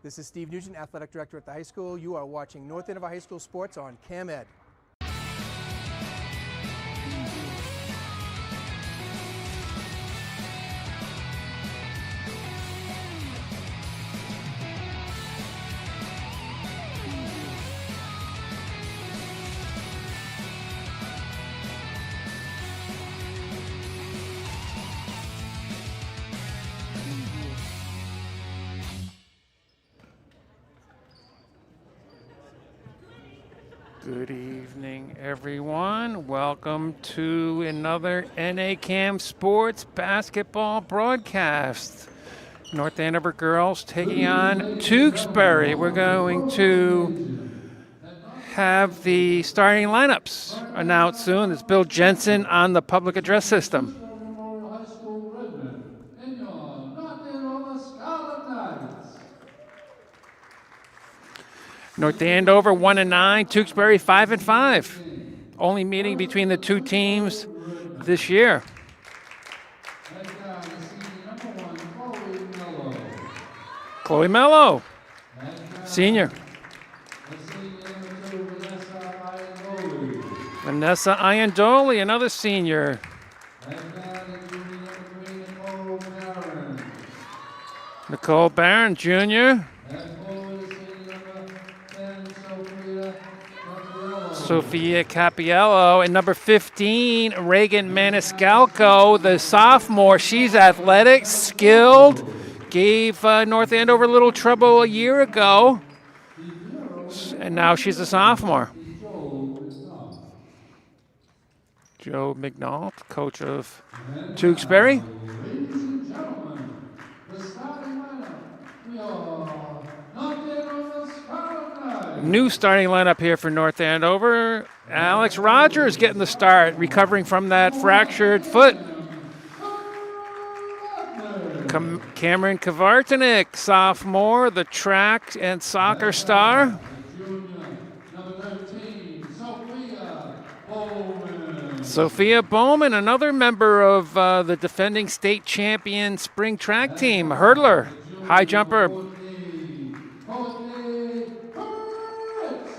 This is Steve Nugent, Athletic Director at the high school. You are watching North Andover High School Sports on CAM Ed. Good evening, everyone. Welcome to another NACAM Sports Basketball broadcast. North Andover girls taking on Tewksbury. We're going to have the starting lineups announced soon. It's Bill Jensen on the public address system. North Andover 1-9, Tewksbury 5-5. Only meeting between the two teams this year. Chloe Mello, senior. Vanessa Iandoli, another senior. Nicole Barron, junior. Sophia Capiello, and number 15, Reagan Maniscalco, the sophomore. She's athletic, skilled, gave North Andover a little trouble a year ago, and now she's a sophomore. Joe McNaught, coach of Tewksbury. New starting lineup here for North Andover. Alex Rogers getting the start, recovering from that fractured foot. Cameron Kavartanik, sophomore, the track and soccer star. Sophia Bowman, another member of the defending state champion spring track team, hurdler, high jumper.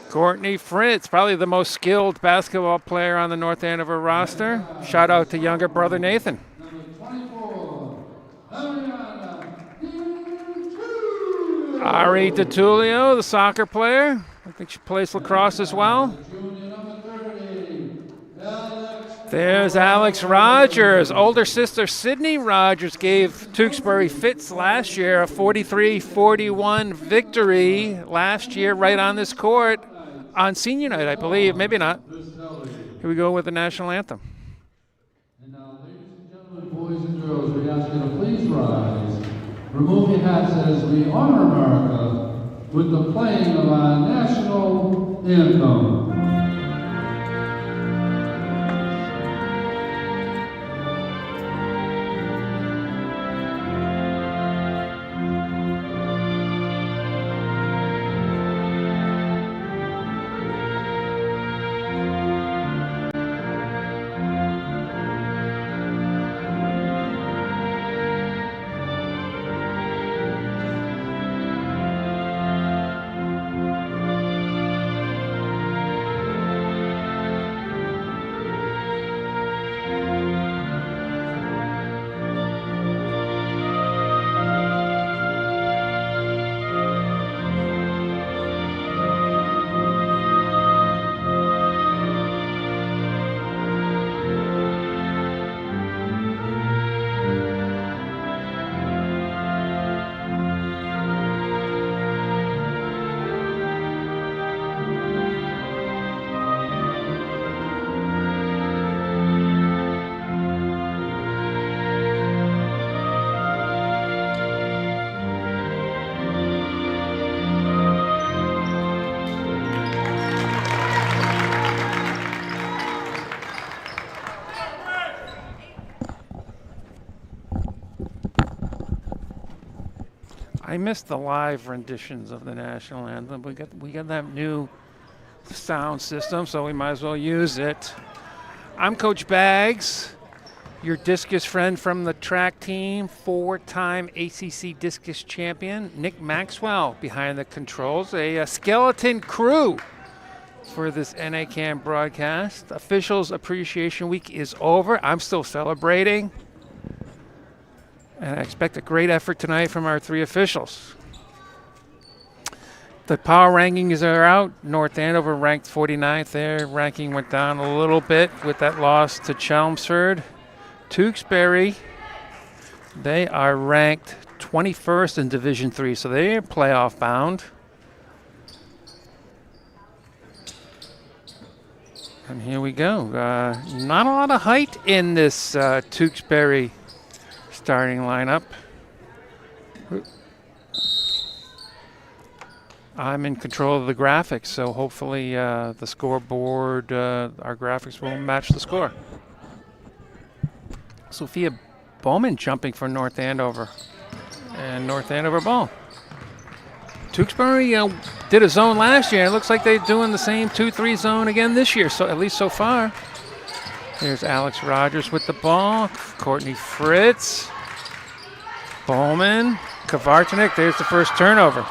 Courtney Fritz, probably the most skilled basketball player on the North Andover roster. Shout out to younger brother Nathan. Ari DiTullio, the soccer player. I think she plays lacrosse as well. There's Alex Rogers. Older sister Sydney Rogers gave Tewksbury fits last year, a 43-41 victory last year right on this court. On senior night, I believe. Maybe not. Here we go with the national anthem. And now, ladies and gentlemen, boys and girls, we ask you to please rise. Remove your hats as we honor America with the playing of our national anthem. I missed the live renditions of the national anthem. We got that new sound system, so we might as well use it. I'm Coach Baggs. Your discus friend from the track team, 4-time ACC discus champion, Nick Maxwell behind the controls. A skeleton crew for this NACAM broadcast. Officials Appreciation Week is over. I'm still celebrating. And I expect a great effort tonight from our 3 officials. The power rankings are out. North Andover ranked 49th. Their ranking went down a little bit with that loss to Chelmsford. Tewksbury, they are ranked 21st in Division III, so they're playoff bound. And here we go. Not a lot of height in this Tewksbury starting lineup. I'm in control of the graphics, so hopefully the scoreboard, our graphics will match the score. Sophia Bowman jumping for North Andover. And North Andover ball. Tewksbury did a zone last year. It looks like they're doing the same 2-3 zone again this year, so at least so far. There's Alex Rogers with the ball. Courtney Fritz. Bowman. Kavartanik. There's the first turnover.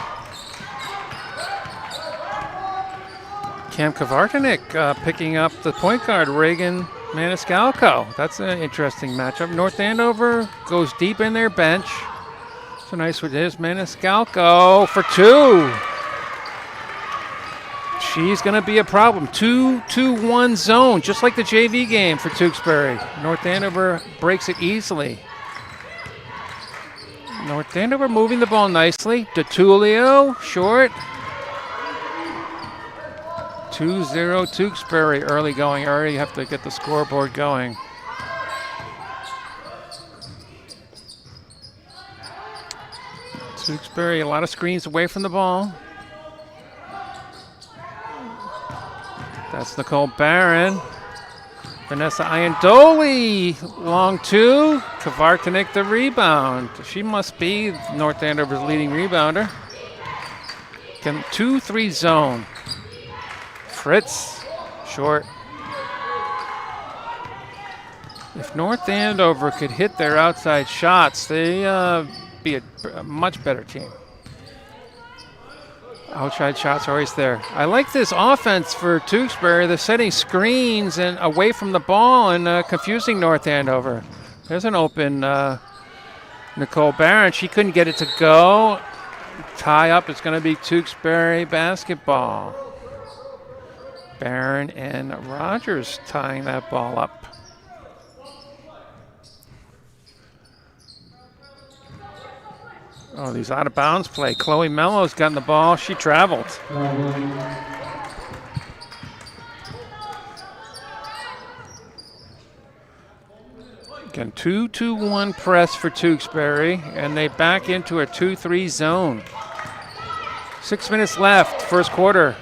Cam Kavartanik picking up the point guard, Reagan Maniscalco. That's an interesting matchup. North Andover goes deep in their bench. So nice with his Maniscalco for 2. She's going to be a problem. 2-2-1 zone, just like the JV game for Tewksbury. North Andover breaks it easily. North Andover moving the ball nicely. DeTulio, short. 2-0 Tewksbury, early going. Already have to get the scoreboard going. Tewksbury, a lot of screens away from the ball. That's Nicole Barron. Vanessa Iandoli, long 2. Kavartanik the rebound. She must be North Andover's leading rebounder. 2-3 zone. Fritz, short. If North Andover could hit their outside shots, they'd be a much better team. Outside shots are always there. I like this offense for Tewksbury. They're setting screens and away from the ball and confusing North Andover. There's an open Nicole Barron. She couldn't get it to go. Tie up. It's going to be Tewksbury basketball. Barron and Rogers tying that ball up. Oh, these out of bounds play. Chloe Mello's gotten the ball. She traveled. Again, 2-2-1 press for Tewksbury, and they back into a 2-3 zone. 6 minutes left, first quarter.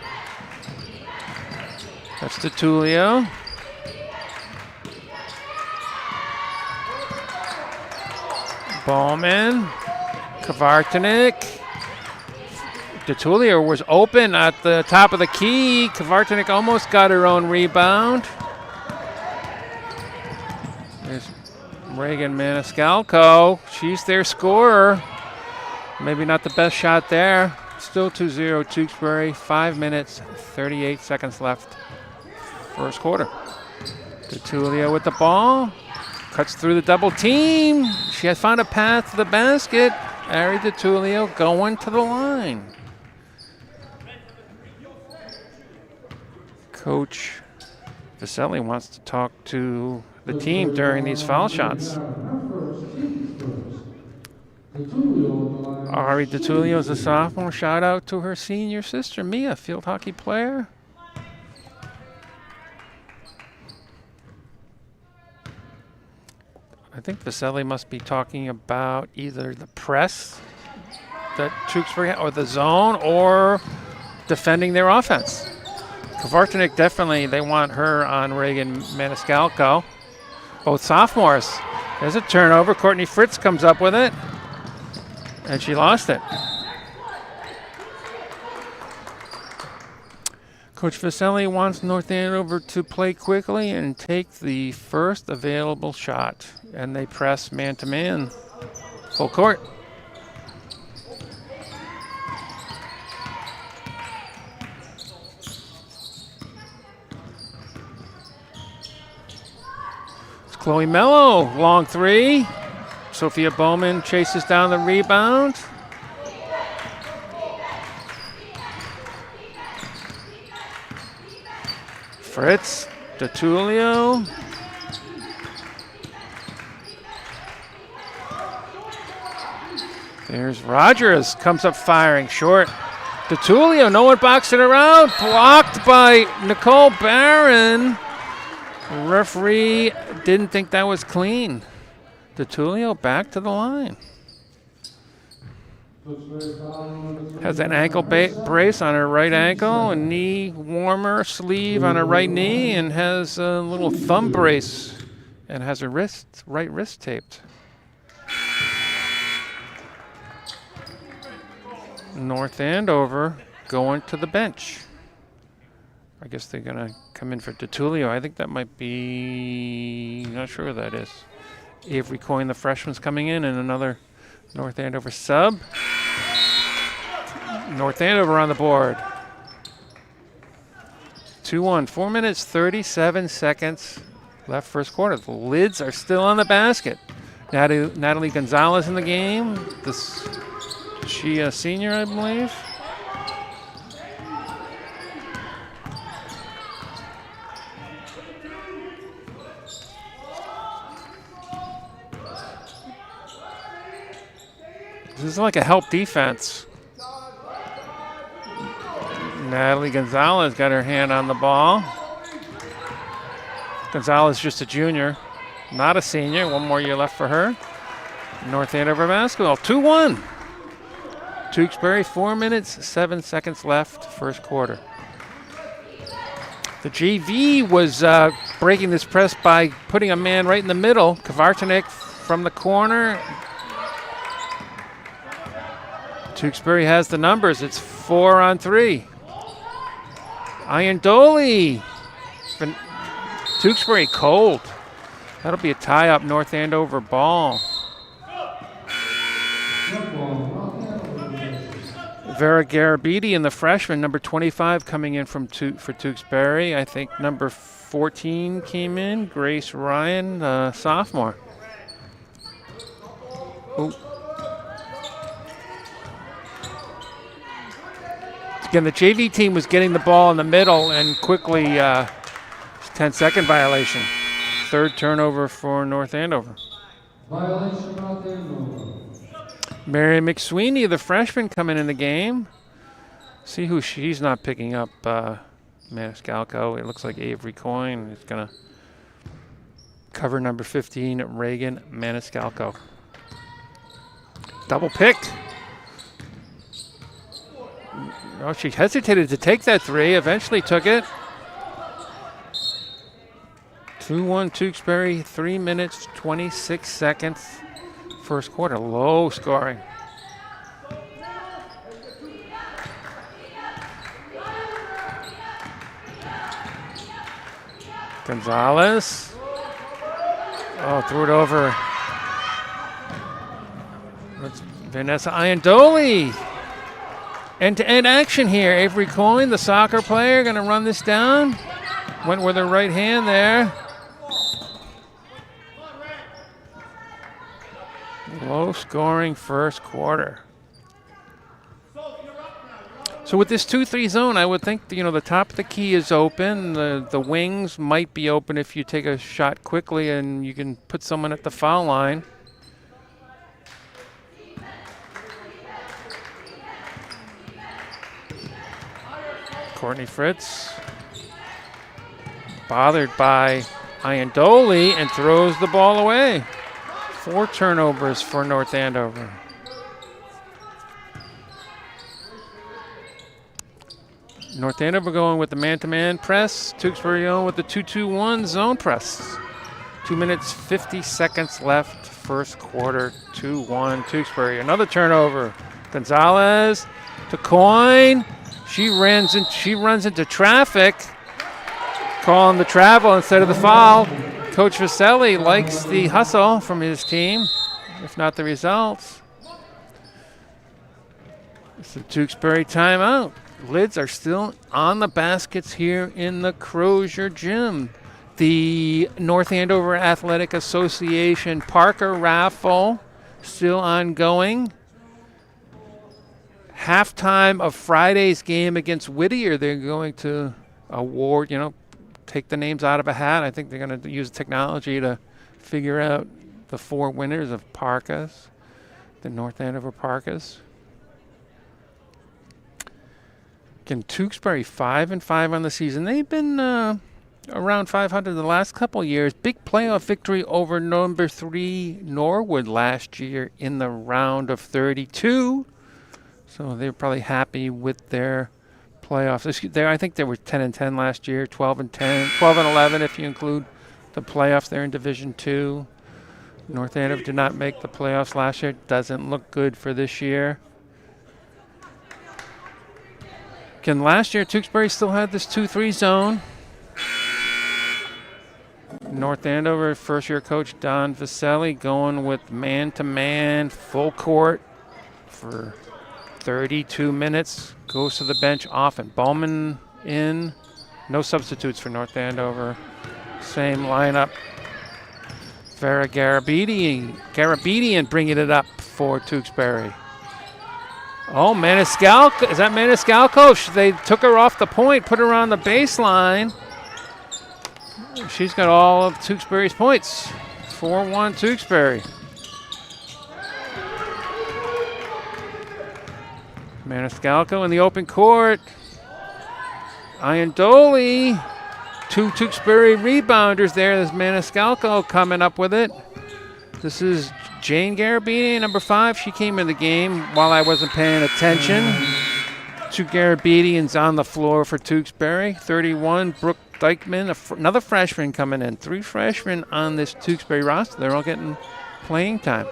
That's DeTulio. Ballman. Kavartanik. DeTulio was open at the top of the key. Kavartanik almost got her own rebound. There's Reagan Maniscalco. She's their scorer. Maybe not the best shot there. Still 2-0 Tewksbury. 5 minutes, 38 seconds left. First quarter. DeTulio with the ball. Cuts through the double team. She has found a path to the basket. Ari DeTulio going to the line. Coach Vaselli wants to talk to the team during these foul shots. Ari DeTulio is a sophomore. Shout out to her senior sister, Mia, field hockey player. I think Vaselli must be talking about either the press that Tewksbury or the zone or defending their offense. Kavartanik definitely, they want her on Reagan Maniscalco. Both sophomores. There's a turnover. Courtney Fritz comes up with it. And she lost it. Coach Vaselli wants North Andover to play quickly and take the first available shot. And they press man-to-man. Full court. It's Chloe Mello, long three. Sophia Bowman chases down the rebound. Fritz, DeTulio. There's Rogers, comes up firing, short. DeTulio, no one boxing around, blocked by Nicole Barron. Referee didn't think that was clean. DeTulio back to the line. Has an ankle brace on her right ankle, a knee warmer sleeve on her right knee, and has a little thumb brace and has her right wrist taped. North Andover going to the bench. I guess they're going to come in for DeTulio. I think that might be, not sure who that is. Avery Coyne, the freshman's coming in, and another North Andover sub. North Andover on the board. 2-1, 4 minutes, 37 seconds left first quarter. The lids are still on the basket. Natalie Gonzalez in the game. She a senior, I believe. This is like a help defense. Natalie Gonzalez got her hand on the ball. Gonzalez just a junior, not a senior. One more year left for her. North Andover basketball, 2-1. Tewksbury, 4 minutes, 7 seconds left, first quarter. The JV was breaking this press by putting a man right in the middle. Kavartanek from the corner. Tewksbury has the numbers. It's 4 on 3. Iandoli. Tewksbury cold. That'll be a tie-up North Andover ball. Vera Garabidi and the freshman, number 25, coming in for Tewksbury. I think number 14 came in. Grace Ryan, sophomore. Ooh. Again, the JV team was getting the ball in the middle and quickly 10-second violation. Third turnover for North Andover. Violation North Andover. Mary McSweeney, the freshman, coming in the game. See who she's not picking up. Maniscalco. It looks like Avery Coyne is going to cover number 15, Reagan Maniscalco. Double pick. Oh, she hesitated to take that three, eventually took it. 2-1 Tewksbury, 3 minutes, 26 seconds. First quarter, low scoring. Gonzalez. Oh, threw it over. That's Vanessa Iandoli. End-to-end action here. Avery Coyne, the soccer player, going to run this down. Went with her right hand there. Low scoring first quarter. So with this 2-3 zone, I would think the top of the key is open. The wings might be open if you take a shot quickly and you can put someone at the foul line. Courtney Fritz bothered by Iandoli and throws the ball away. 4 turnovers for North Andover. North Andover going with the man-to-man press. Tewksbury going with the 2-2-1 zone press. 2 minutes, 50 seconds left, first quarter, 2-1 Tewksbury. Another turnover. Gonzalez to Coyne. She runs into traffic, calling the travel instead of the foul. Coach Vaselli likes the hustle from his team, if not the results. It's a Tewksbury timeout. Lids are still on the baskets here in the Crozier Gym. The North Andover Athletic Association Parker raffle still ongoing. Halftime of Friday's game against Whittier, they're going to award, take the names out of a hat. I think they're going to use technology to figure out the 4 winners of Parkas, the North Andover Parkas. Again, Tewksbury 5-5 on the season. They've been around 500 the last couple of years. Big playoff victory over number 3 Norwood last year in the round of 32. So they're probably happy with their playoffs. I think they were 10-10 last year, 12-10, 12-11 if you include the playoffs. They're in Division 2. North Andover did not make the playoffs last year. Doesn't look good for this year. Again, last year Tewksbury still had this 2-3 zone. North Andover first-year coach Don Vaselli going with man-to-man, full court for 32 minutes. Goes to the bench often. Bowman in. No substitutes for North Andover. Same lineup. Vera Garabedian bringing it up for Tewksbury. Oh, Maniscalco. Is that Maniscalco? They took her off the point, put her on the baseline. She's got all of Tewksbury's points. 4-1 Tewksbury. Maniscalco in the open court. Iandoli. 2 Tewksbury rebounders there. There's Maniscalco coming up with it. This is Jane Garabedian, number 5. She came in the game while I wasn't paying attention. 2 Garabedians on the floor for Tewksbury. 31, Brooke Dykeman, another freshman coming in. 3 freshmen on this Tewksbury roster. They're all getting playing time.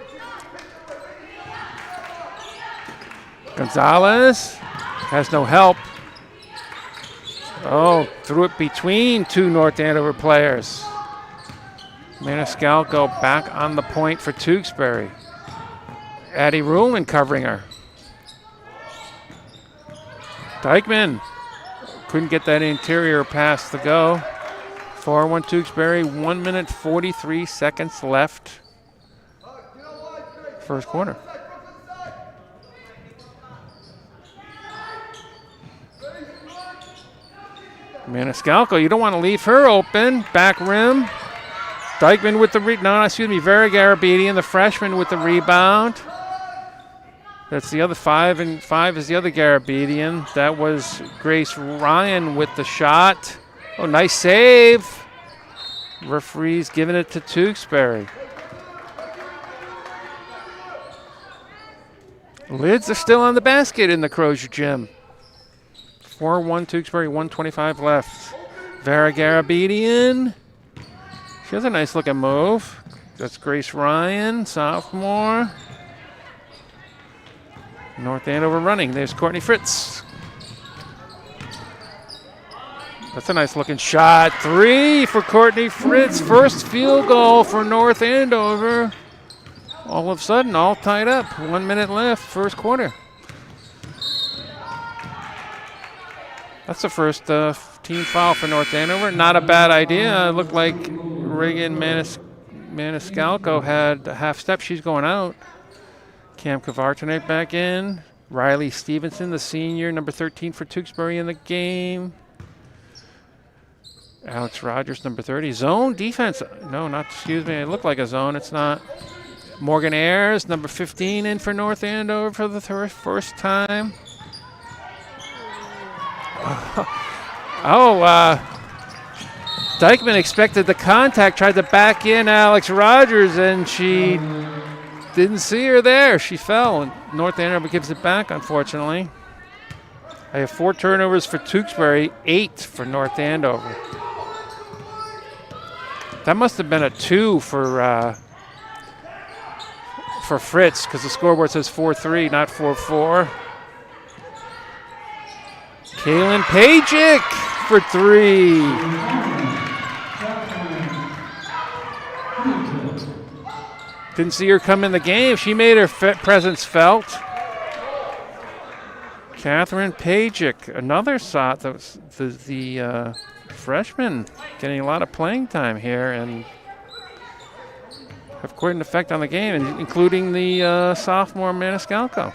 Gonzalez has no help. Oh, threw it between 2 North Andover players. Maniscalco back on the point for Tewksbury. Addie Ruhlman covering her. Dykeman couldn't get that interior pass to go. 4-1 Tewksbury, 1 minute 43 seconds left. First quarter. Maniscalco, you don't want to leave her open. Back rim. Dykeman with the Vera Garabedian, the freshman with the rebound. That's the other 5, and 5 is the other Garabedian. That was Grace Ryan with the shot. Oh, nice save. Referee's giving it to Tewksbury. Lids are still on the basket in the Crozier Gym. 4-1 Tewksbury, 1:25 left. Vera Garabedian. She has a nice looking move. That's Grace Ryan, sophomore. North Andover running. There's Courtney Fritz. That's a nice looking shot. 3 for Courtney Fritz. First field goal for North Andover. All of a sudden, all tied up. 1 minute left, first quarter. That's the first team foul for North Andover. Not a bad idea. It looked like Reagan Maniscalco had a half step. She's going out. Cam Kavartanek back in. Riley Stevenson, the senior, number 13 for Tewksbury in the game. Alex Rogers, number 30. Zone defense. No, it looked like a zone. It's not. Morgan Ayers, number 15, in for North Andover for the first time. Dykeman expected the contact, tried to back in Alex Rogers, and she didn't see her there. She fell, and North Andover gives it back, unfortunately. I have 4 turnovers for Tewksbury, 8 for North Andover. That must have been a 2 for Fritz, because the scoreboard says 4-3, not 4-4. Kaylin Pajic for 3. Didn't see her come in the game. She made her presence felt. Catherine Pajic, another shot. The freshman getting a lot of playing time here and have quite an effect on the game, including the sophomore Maniscalco.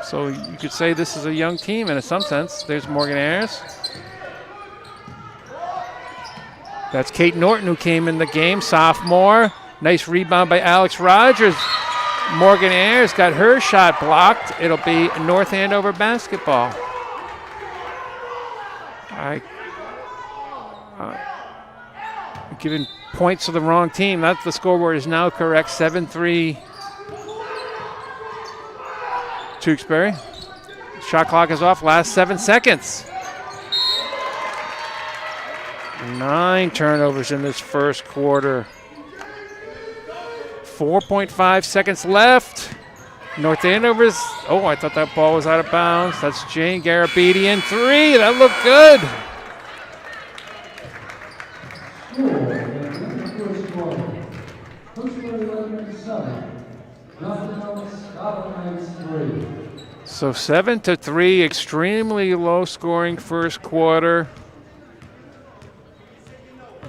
So you could say this is a young team in some sense. There's Morgan Ayers. That's Kate Norton who came in the game, sophomore. Nice rebound by Alex Rogers. Morgan Ayers got her shot blocked. It'll be North Andover basketball. Giving points to the wrong team. That's the scoreboard is now correct. 7-3 Tewksbury. Shot clock is off. Last 7 seconds. 9 turnovers in this first quarter. 4.5 seconds left. North Andover's, oh, I thought that ball was out of bounds. That's Jane Garabedian. 3, that looked good. So 7-3, extremely low scoring first quarter.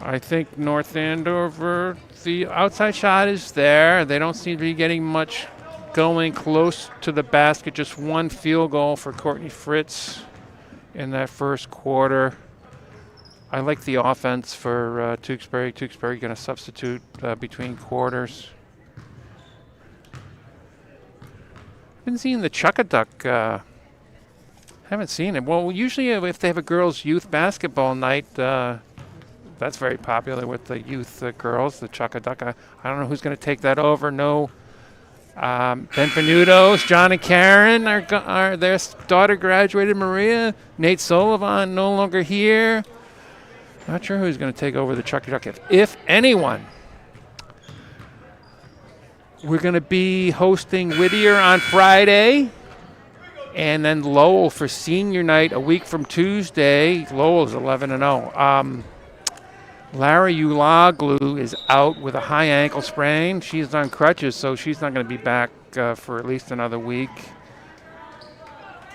I think North Andover, the outside shot is there. They don't seem to be getting much going close to the basket. Just 1 field goal for Courtney Fritz in that first quarter. I like the offense for Tewksbury. Tewksbury going to substitute between quarters. Been seeing the Chuckaduck. Haven't seen it. Well, usually if they have a girls' youth basketball night, that's very popular with the youth girls, the Chuckaduck. I don't know who's going to take that over. No, Benvenutos, John and Karen, their daughter graduated, Maria. Nate Sullivan no longer here. Not sure who's going to take over the Chuckaduck, if anyone. We're going to be hosting Whittier on Friday, and then Lowell for senior night a week from Tuesday. Lowell is 11-0. Larry Ulaglu is out with a high ankle sprain. She's on crutches, so she's not going to be back for at least another week.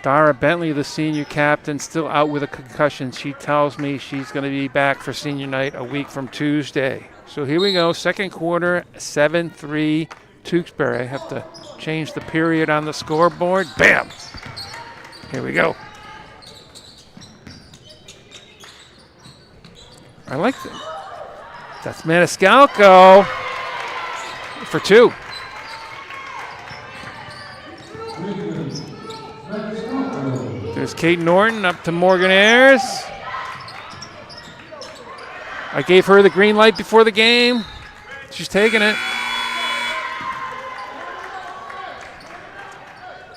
Dara Bentley, the senior captain, still out with a concussion. She tells me she's going to be back for senior night a week from Tuesday. So here we go, second quarter, 7-3 Tewksbury. I have to change the period on the scoreboard. Bam! Here we go. I like that. That's Maniscalco for 2. There's Kate Norton up to Morgan Ayers. I gave her the green light before the game. She's taking it.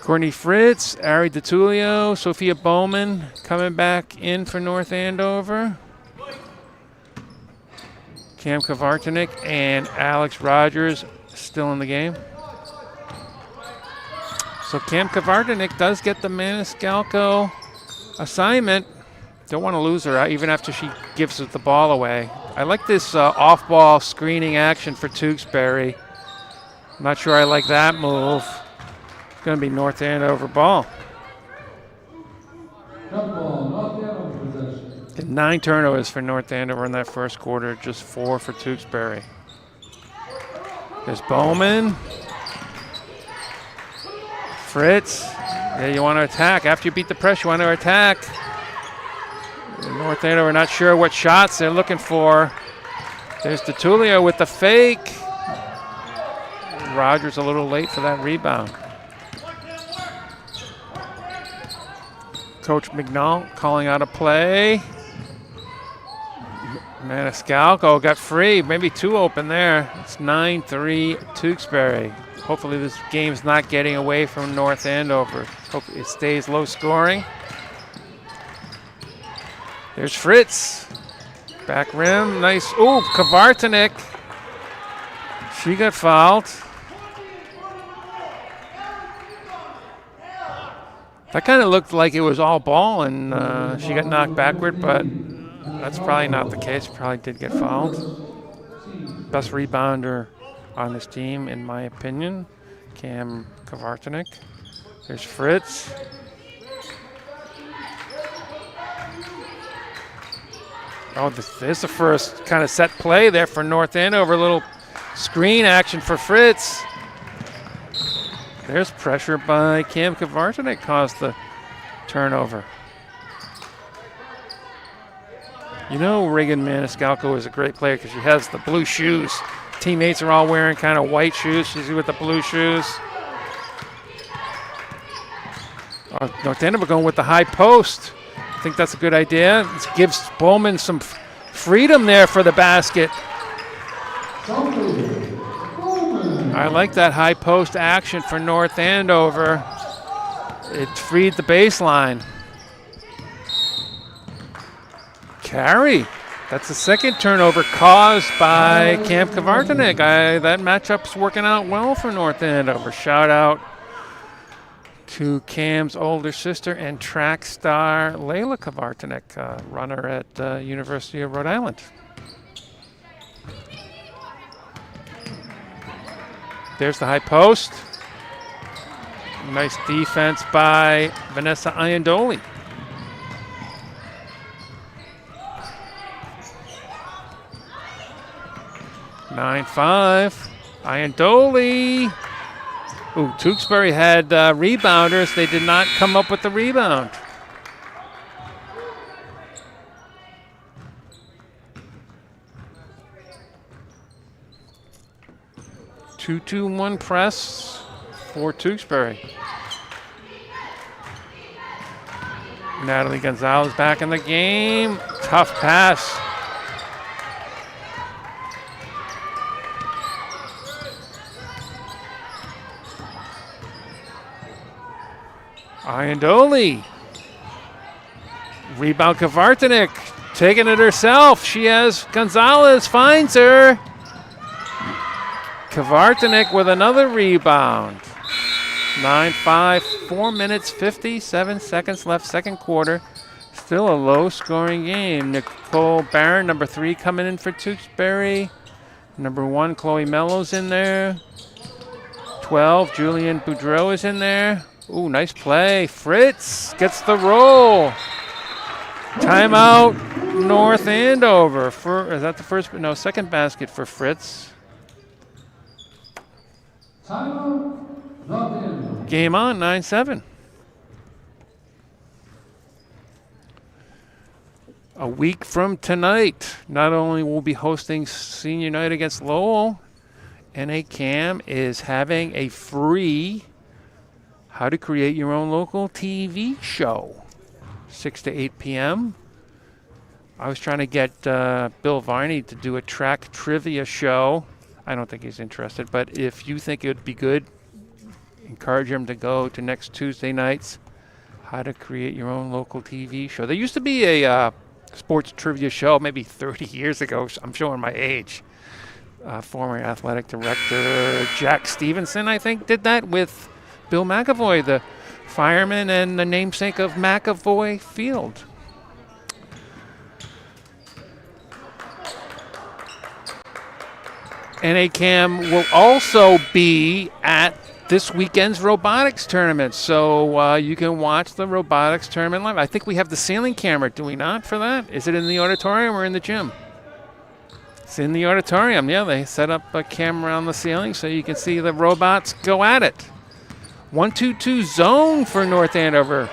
Courtney Fritz, Ari DeTulio, Sophia Bowman coming back in for North Andover. Cam Kavartanik and Alex Rogers still in the game. So Cam Kavartanik does get the Maniscalco assignment. Don't want to lose her even after she gives the ball away. I like this off-ball screening action for Tewksbury. I'm not sure I like that move. It's going to be North Andover ball. And 9 turnovers for North Andover in that first quarter, just 4 for Tewksbury. There's Bowman. Fritz. Yeah, you want to attack. After you beat the press, you want to attack. North Andover not sure what shots they're looking for. There's DeTulio with the fake. Rogers a little late for that rebound. Coach McNall calling out a play. Maniscalco got free, maybe 2 open there. It's 9-3 Tewksbury. Hopefully this game's not getting away from North Andover. Hope it stays low scoring. There's Fritz. Back rim, nice. Ooh, Kavartanik. She got fouled. That kind of looked like it was all ball, and she got knocked backward, but that's probably not the case. Probably did get fouled. Best rebounder on this team, in my opinion, Cam Kavartanek. There's Fritz. Oh, there's the first kind of set play there for North Andover. A little screen action for Fritz. There's pressure by Cam Kavartanek, caused the turnover. You know Reagan Maniscalco is a great player because she has the blue shoes. Teammates are all wearing kind of white shoes. She's with the blue shoes. North Andover going with the high post. I think that's a good idea. It gives Bowman some freedom there for the basket. I like that high post action for North Andover. It freed the baseline. Carry. That's the second turnover caused by Cam Kavartanek. That matchup's working out well for North Andover. Shout out to Cam's older sister and track star Layla Kavartanek, runner at University of Rhode Island. There's the high post. Nice defense by Vanessa Iandoli. (9-5). Iandoli. Ooh, Tewksbury had rebounders. They did not come up with the rebound. Two-2-1 press for Tewksbury. Natalie Gonzalez back in the game. Tough pass. Iandoli. Rebound Kavartanek. Taking it herself. She has Gonzalez. Finds her. Kavartanek with another rebound. 9-5. 4 minutes, 57 seconds left, second quarter. Still a low-scoring game. Nicole Barron, number 3, coming in for Tewksbury. Number 1, Chloe Mello's in there. 12, Julian Boudreau is in there. Ooh, nice play. Fritz gets the roll. Timeout, North Andover. Is that the first? No, second basket for Fritz. Timeout, North Andover. Game on, 9-7. A week from tonight, not only will be hosting senior night against Lowell, NA CAM is having a free How to Create Your Own Local TV show, 6 to 8 p.m. I was trying to get Bill Varney to do a track trivia show. I don't think he's interested, but if you think it would be good, encourage him to go to next Tuesday night's How to Create Your Own Local TV show. There used to be a sports trivia show maybe 30 years ago. I'm showing my age. Former athletic director Jack Stevenson, I think, did that with Bill McAvoy, the fireman and the namesake of McAvoy Field. NA CAM will also be at this weekend's robotics tournament, so you can watch the robotics tournament live. I think we have the ceiling camera, do we not, for that? Is it in the auditorium or in the gym? It's in the auditorium. Yeah, they set up a camera on the ceiling so you can see the robots go at it. 1-2-2 zone for North Andover.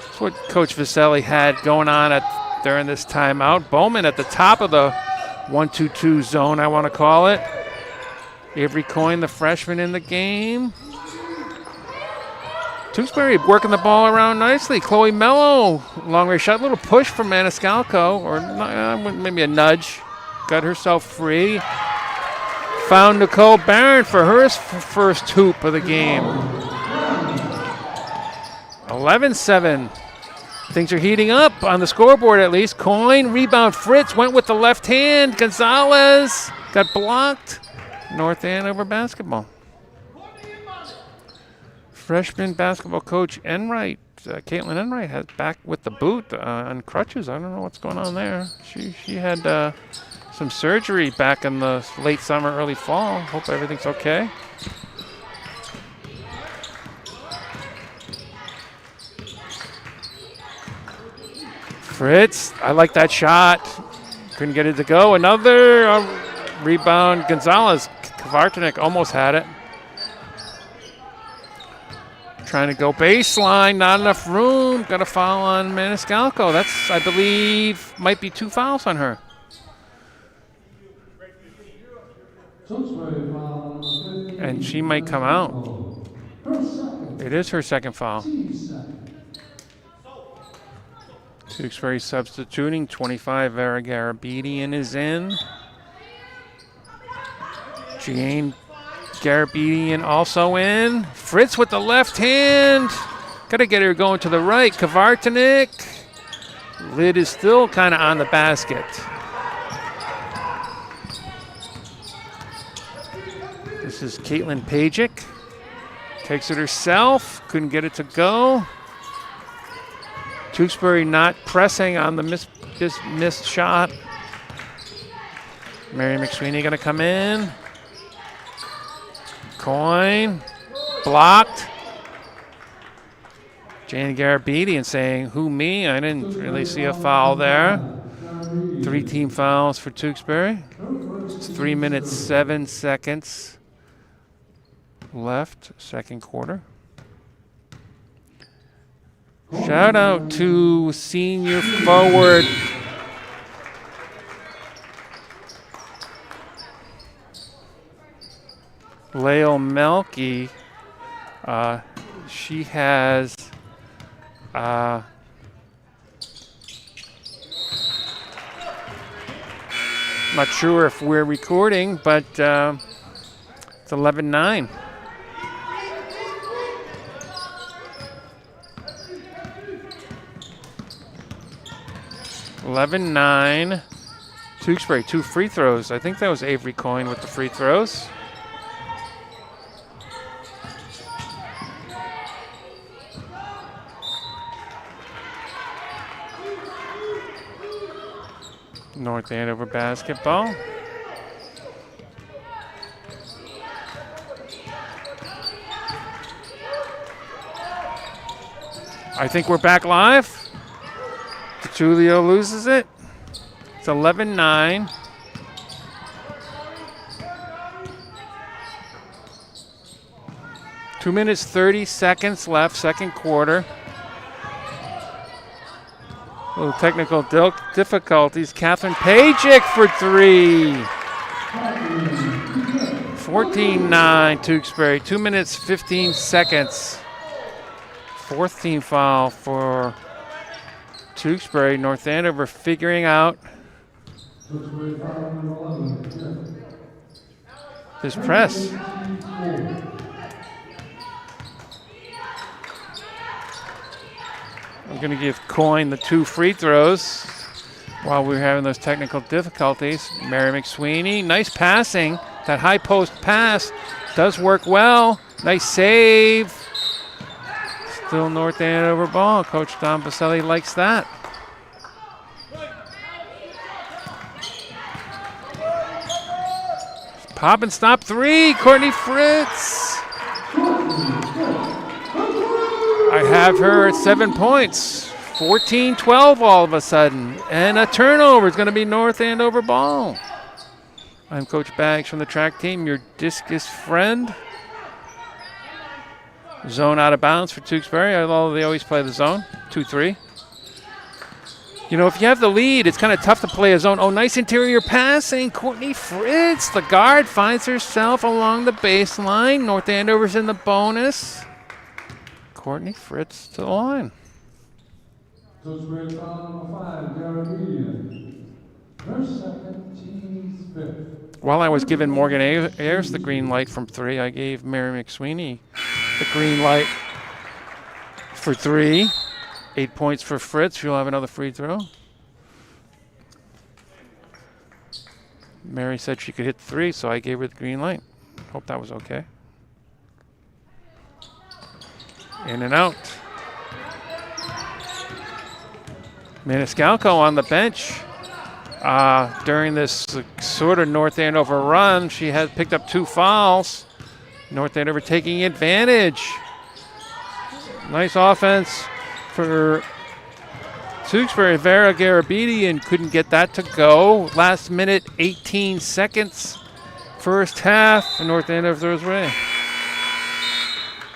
That's what Coach Viselli had going on during this timeout. Bowman at the top of the 1-2-2 zone, I want to call it. Avery Coyne, the freshman in the game. Tewksbury working the ball around nicely. Chloe Mello, long range shot, little push from Maniscalco, or maybe a nudge. Got herself free. Found Nicole Barron for her first hoop of the game. 11-7. Things are heating up on the scoreboard at least. Coyne, rebound Fritz, went with the left hand. Gonzalez got blocked. North Andover basketball. Freshman basketball coach Enright Caitlin Enright has back with the boot on crutches. I don't know what's going on there. She had some surgery back in the late summer, early fall. Hope everything's okay. Fritz, I like that shot. Couldn't get it to go. Another rebound. Gonzalez. Kvartanek almost had it. Trying to go baseline. Not enough room. Got a foul on Maniscalco. That's, I believe, might be 2 fouls on her. And she might come out. It is her second foul. Tewksbury substituting. 25, Vera Garabedian is in. Jane Garabedian also in. Fritz with the left hand. Got to get her going to the right. Kvartanek. Lid is still kind of on the basket. This is Caitlin Pajic. Takes it herself. Couldn't get it to go. Tewksbury not pressing on the missed shot. Mary McSweeney going to come in. Coin. Blocked. Jane Garabedian saying, who, me? I didn't really see a foul there. 3 team fouls for Tewksbury. It's 3 minutes, 7 seconds left, second quarter. Shout out to senior forward Lael Melky. She has not sure if we're recording, but it's 11-9. Tewksbury, 2 free throws. I think that was Avery Coyne with the free throws. North Andover basketball. I think we're back live. Julio loses it. It's 11-9. Two minutes, 30 seconds left, second quarter. A little technical difficulties. Catherine Pajic for 3. 14-9 Tewksbury. 2 minutes, 15 seconds. 4th team foul for Tewksbury. North Andover figuring out this press. I'm going to give Coyne the 2 free throws while we're having those technical difficulties. Mary McSweeney, nice passing. That high post pass does work well. Nice save. Still North Andover ball. Coach Don Baselli likes that. Pop and stop 3. Courtney Fritz. I have her at 7 points. 14-12 all of a sudden. And a turnover. It's going to be North Andover ball. I'm Coach Baggs from the track team, your discus friend. Zone out of bounds for Tewksbury, although they always play the zone. 2-3. You know, if you have the lead, it's kind of tough to play a zone. Oh, nice interior passing. Courtney Fritz, the guard, finds herself along the baseline. North Andover's in the bonus. Courtney Fritz to the line. Tewksbury foul number 5, Garabedian. Her second, team's 5th. While I was giving Morgan Ayers the green light from 3, I gave Mary McSweeney the green light for 3. 8 points for Fritz. She'll have another free throw. Mary said she could hit 3, so I gave her the green light. Hope that was okay. In and out. Maniscalco on the bench during this sort of North Andover run. She has picked up 2 fouls. North Andover taking advantage. Nice offense for Tewksbury. Vera Garabedian couldn't get that to go. Last minute, 18 seconds. First half, North Andover throws away.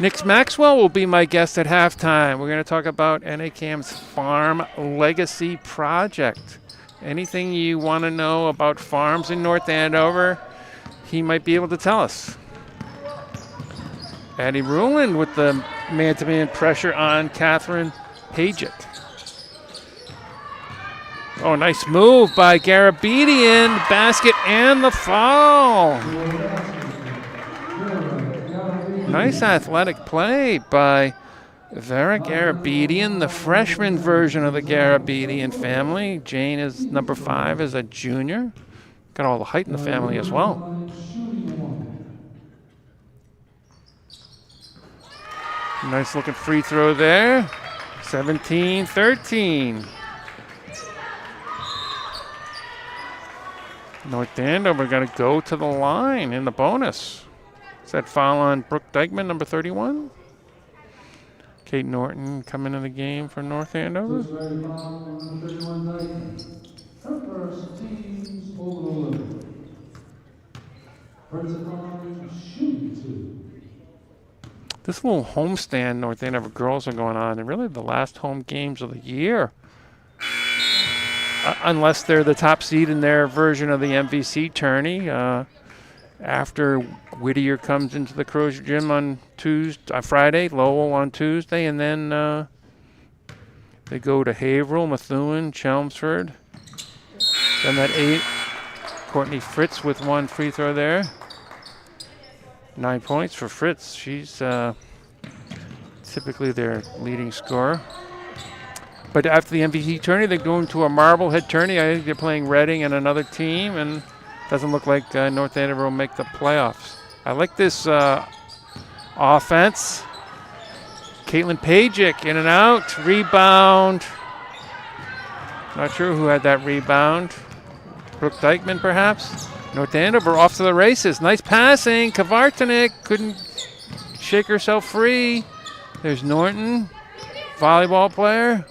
Nick Maxwell will be my guest at halftime. We're going to talk about NACAM's Farm Legacy Project. Anything you want to know about farms in North Andover, he might be able to tell us. Addie Ruland with the man-to-man pressure on Catherine Paget. Oh, nice move by Garabedian. Basket and the foul. Nice athletic play by Vera Garabedian, the freshman version of the Garabedian family. Jane is number 5 as a junior. Got all the height in the family as well. Nice looking free throw there. 17-13. North Andover got to go to the line in the bonus. Is that foul on Brooke Dykeman, number 31? Kate Norton coming in the game for North Andover. This little homestand North Andover girls are going on, and really the last home games of the year. Unless they're the top seed in their version of the MVC tourney. After Whittier comes into the Crozier Gym on Friday, Lowell on Tuesday, and then they go to Haverhill, Methuen, Chelmsford. Then that 8, Courtney Fritz with 1 free throw there. 9 points for Fritz. She's typically their leading scorer. But after the MVC tourney, they're going to a Marblehead tourney. I think they're playing Reading and another team, and doesn't look like North Andover will make the playoffs. I like this offense. Caitlin Pajic in and out. Rebound. Not sure who had that rebound. Brooke Dykeman, perhaps. North Andover off to the races. Nice passing. Kavartanik couldn't shake herself free. There's Norton, volleyball player.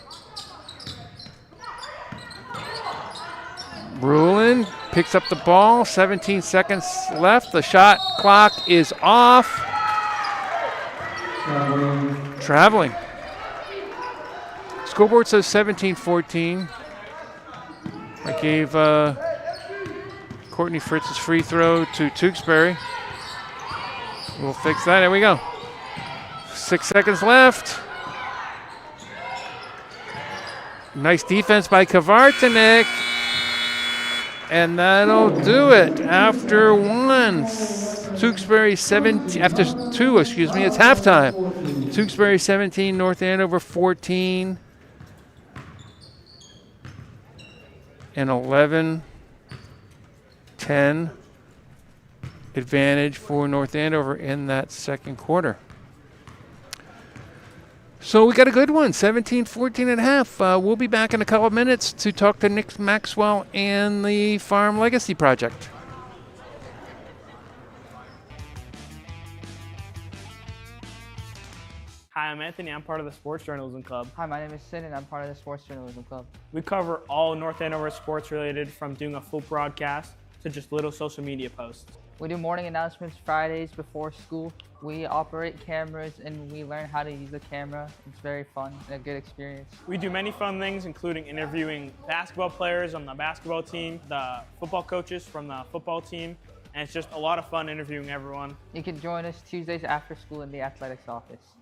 Ruland picks up the ball. 17 seconds left. The shot clock is off. Traveling. Scoreboard says 17-14. I gave Courtney Fritz's free throw to Tewksbury. We'll fix that. There we go. 6 seconds left. Nice defense by Kavartanik. And that'll do it after 1. Tewksbury 17, after 2, excuse me, it's halftime. Tewksbury 17, North Andover 14. And 11-10 advantage for North Andover in that second quarter. So we got a good one, 17-14 and a half. We'll be back in a couple of minutes to talk to Nick Maxwell and the Farm Legacy Project. Hi, I'm Anthony. I'm part of the Sports Journalism Club. Hi, my name is Sid, and I'm part of the Sports Journalism Club. We cover all North Andover sports related, from doing a full broadcast to just little social media posts. We do morning announcements Fridays before school. We operate cameras, and we learn how to use a camera. It's very fun and a good experience. We do many fun things, including interviewing basketball players on the basketball team, the football coaches from the football team, and it's just a lot of fun interviewing everyone. You can join us Tuesdays after school in the athletics office.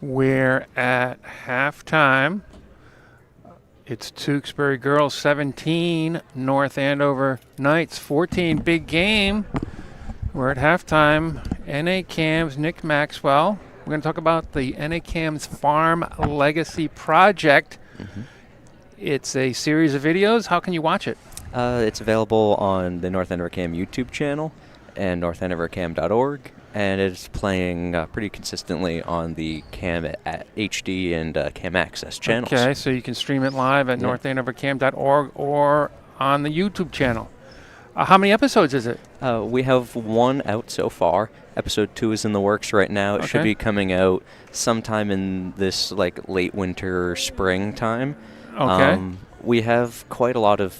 where at halftime, it's Tewksbury girls 17, North Andover Knights 14. Big game. We're at halftime. NA CAM's Nick Maxwell. We're going to talk about the NA CAM's Farm Legacy Project. It's a series of videos. How can you watch it? It's available on the North Andover CAM YouTube channel and northandovercam.org, and it's playing pretty consistently on the CAM at HD and CAM Access channels. Okay, so you can stream it live at northandovercam.org or on the YouTube channel. How many episodes is it? We have one out so far. Episode 2 is in the works right now. It should be coming out sometime in this late winter, spring time. Okay. We have quite a lot of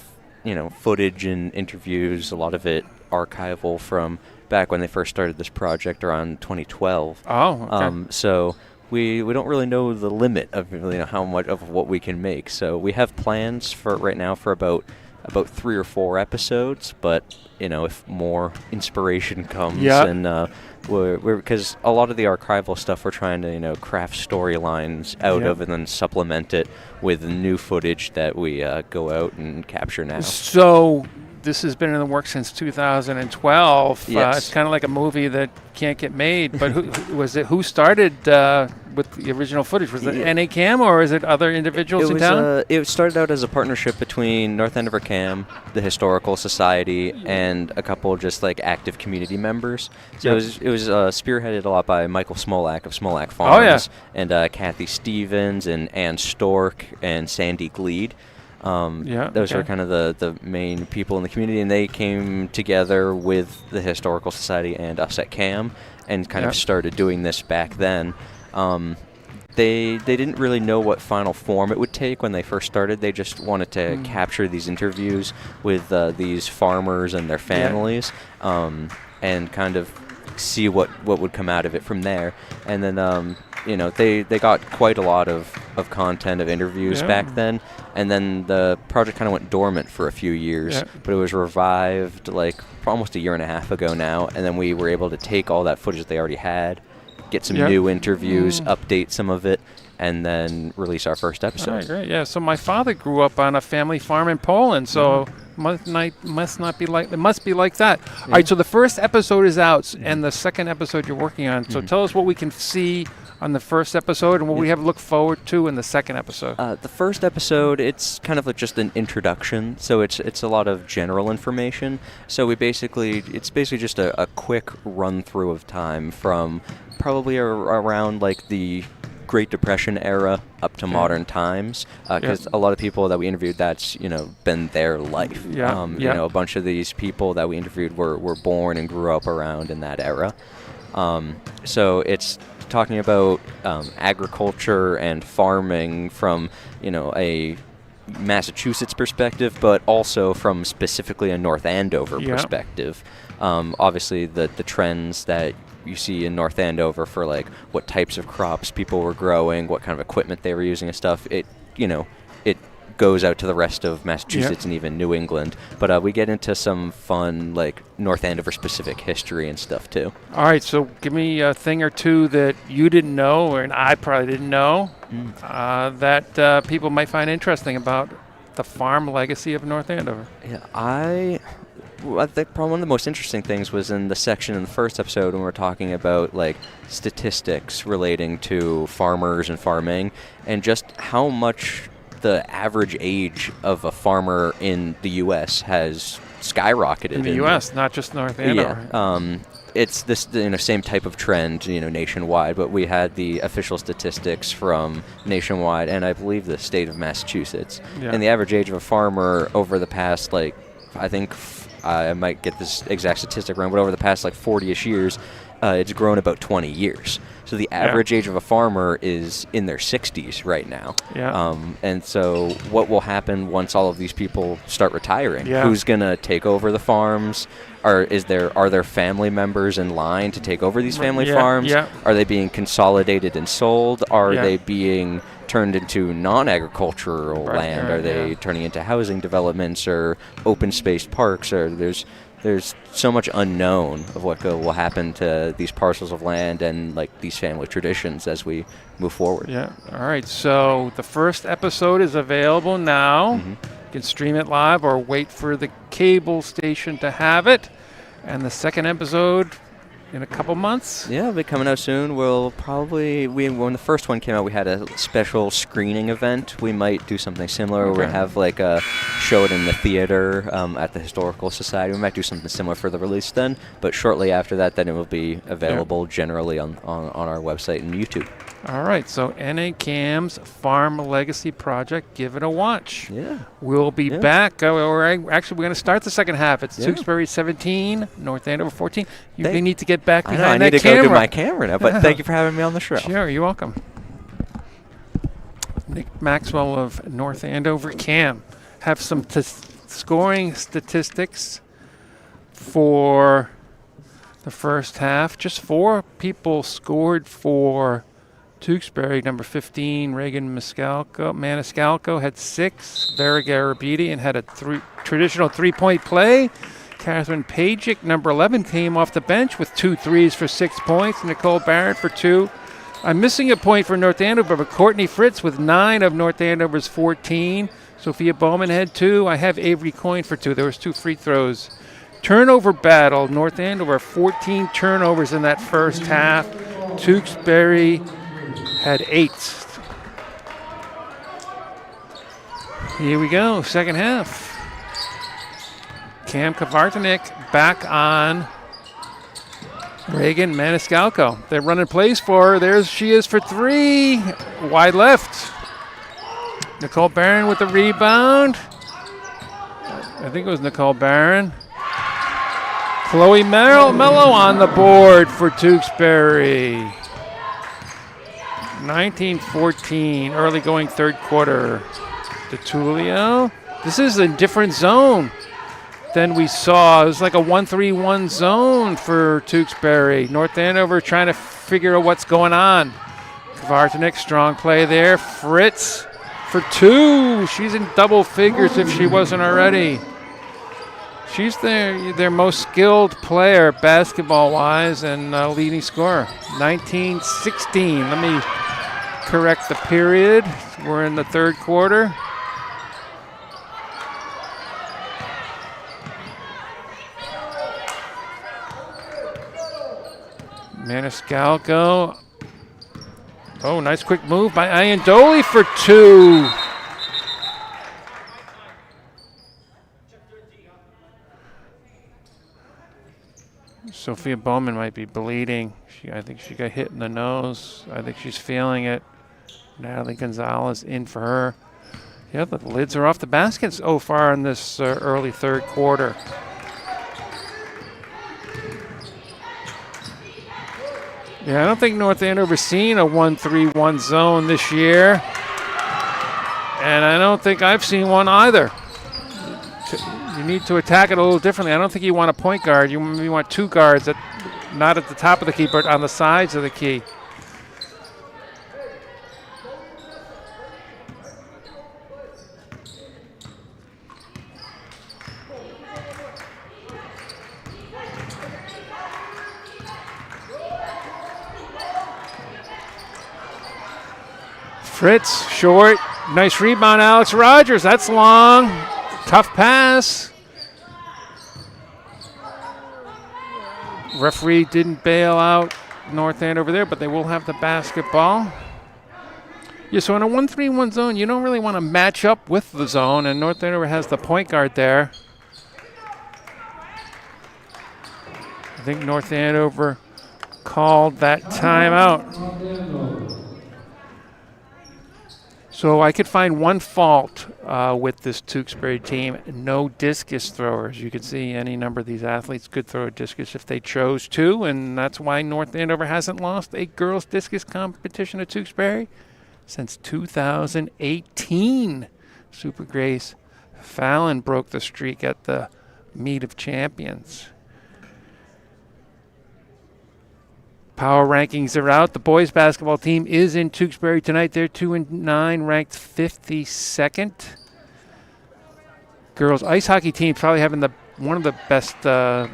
footage and interviews, a lot of it archival from back when they first started this project around 2012. Oh, okay. So we don't really know the limit of how much of what we can make. So we have plans for right now for about 3 or 4 episodes, but if more inspiration comes and we're because a lot of the archival stuff we're trying to craft storylines out of and then supplement it with new footage that we go out and capture now. So this has been in the works since 2012. Yes. It's kind of like a movie that can't get made. But who started with the original footage? Was it NA CAM or is it other individuals in town? It started out as a partnership between North Andover CAM, the Historical Society, and a couple just active community members. So it was spearheaded a lot by Michael Smolak of Smolak Farms, and Kathy Stevens and Ann Stork and Sandy Gleed. Those are kind of the main people in the community, and they came together with the Historical Society and us at CAM and kind of started doing this back then. They didn't really know what final form it would take when they first started. They just wanted to capture these interviews with these farmers and their families and kind of see what would come out of it from there. And then they got quite a lot of content of interviews back then, and then the project kind of went dormant for a few years, but it was revived almost a year and a half ago now, and then we were able to take all that footage that they already had, get some new interviews, update some of it, and then release our first episode. All right, great. Yeah, so my father grew up on a family farm in Poland, so it must be like that. All right, so the first episode is out, and the second episode you're working on. So tell us what we can see on the first episode and what we have to look forward to in the second episode. The first episode, it's kind of just an introduction, so it's a lot of general information. So it's basically just a quick run through of time from probably around the Great Depression era up to modern times, because a lot of people that we interviewed, that's been their life. A bunch of these people that we interviewed were born and grew up around in that era. So it's talking about agriculture and farming from a Massachusetts perspective, but also from specifically a North Andover perspective. Obviously the trends that you see in North Andover for what types of crops people were growing, what kind of equipment they were using and stuff, it goes out to the rest of Massachusetts and even New England. But we get into some fun North Andover specific history and stuff too. All right, so give me a thing or two that you didn't know, and I probably didn't know, that people might find interesting about the farm legacy of North Andover. I think probably one of the most interesting things was in the section in the first episode when we're talking about statistics relating to farmers and farming, and just how much the average age of a farmer in the U.S. has skyrocketed. In the U.S., not just North Andover. It's this same type of trend nationwide, but we had the official statistics from nationwide and I believe the state of Massachusetts. And the average age of a farmer over the past I think I might get this exact statistic wrong, but over the past 40-ish years, it's grown about 20 years. So the average age of a farmer is in their 60s right now. And so what will happen once all of these people start retiring? Who's going to take over the farms? Are there family members in line to take over these family farms? Are they being consolidated and sold? Are they being turned into non-agricultural land? Are they turning into housing developments or open space parks? Or there's there's so much unknown of what will happen to these parcels of land and like these family traditions as we move forward. Yeah. All right. So the first episode is available now. You can stream it live or wait for the cable station to have it. And the second episode in a couple months. Yeah, it'll be coming out soon. We'll probably, when the first one came out, we had a special screening event. We might do something similar. Okay. Where we have like a show it in the theater at the Historical Society. We might do something similar for the release then. But shortly after that, then it will be available generally on our website and YouTube. All right, so NACAM's Farm Legacy Project, give it a watch. Yeah. We'll be back. We're going to start the second half. It's Tewksbury 17, North Andover 14. You need to get back behind that camera. I need to go do my camera now, but thank you for having me on the show. Sure, you're welcome. Nick Maxwell of North Andover CAM. Have some scoring statistics for the first half. Just 4 people scored for Tewksbury. Number 15, Reagan Maniscalco had 6. Vera Garabidi and had a traditional 3-point play. Catherine Pajic, number 11, came off the bench with 2 threes for 6 points. Nicole Barrett for 2. I'm missing a point for North Andover, but Courtney Fritz with 9 of North Andover's 14. Sophia Bowman had 2. I have Avery Coyne for 2. There was 2 free throws. Turnover battle. North Andover 14 turnovers in that first half. Tewksbury had 8. Here we go, second half. Cam Kavartanik back on Reagan Maniscalco. They're running plays for her. There she is for 3. Wide left. Nicole Barron with the rebound. I think it was Nicole Barron. Chloe Mello on the board for Tewksbury. 19-14, early going third quarter. DeTulio. This is a different zone than we saw. It was like a 1-3-1 zone for Tewksbury. North Andover trying to figure out what's going on. Kavartanik, strong play there. Fritz for 2. She's in double figures if she wasn't already. She's their most skilled player basketball-wise and leading scorer. 19-16. Let me correct the period. We're in the third quarter. Maniscalco. Oh, nice quick move by Ayandoli for 2. Sophia Bowman might be bleeding. I think she got hit in the nose. I think she's feeling it. Natalie Gonzalez in for her. Yeah, the lids are off the baskets so far in this early third quarter. Yeah, I don't think North Andover's seen a 1-3-1 zone this year. And I don't think I've seen one either. You need to attack it a little differently. I don't think you want a point guard. You want 2 guards, not at the top of the key, but on the sides of the key. Fritz, short. Nice rebound, Alex Rogers. That's long. Tough pass. Referee didn't bail out North Andover there, but they will have the basketball. Yeah, so in a 1-3-1 zone, you don't really want to match up with the zone, and North Andover has the point guard there. I think North Andover called that timeout. So I could find one fault with this Tewksbury team. No discus throwers. You could see any number of these athletes could throw a discus if they chose to, and that's why North Andover hasn't lost a girls' discus competition at Tewksbury since 2018. Super Grace Fallon broke the streak at the Meet of Champions. Power rankings are out. The boys basketball team is in Tewksbury tonight. They're 2-9, ranked 52nd. Girls ice hockey team probably having the one of the best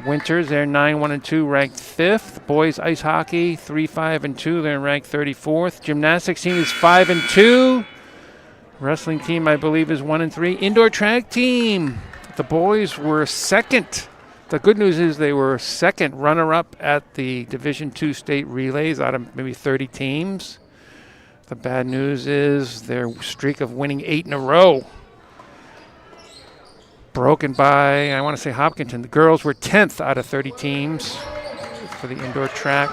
winters. They're 9-1-2, ranked 5th. Boys ice hockey 3-5-2. They're ranked 34th. Gymnastics team is 5-2. Wrestling team, I believe, is 1-3. Indoor track team, the boys were 2nd. The good news is they were 2nd runner-up at the Division II state relays out of maybe 30 teams. The bad news is their streak of winning 8 in a row, broken by, I want to say, Hopkinton. The girls were 10th out of 30 teams for the indoor track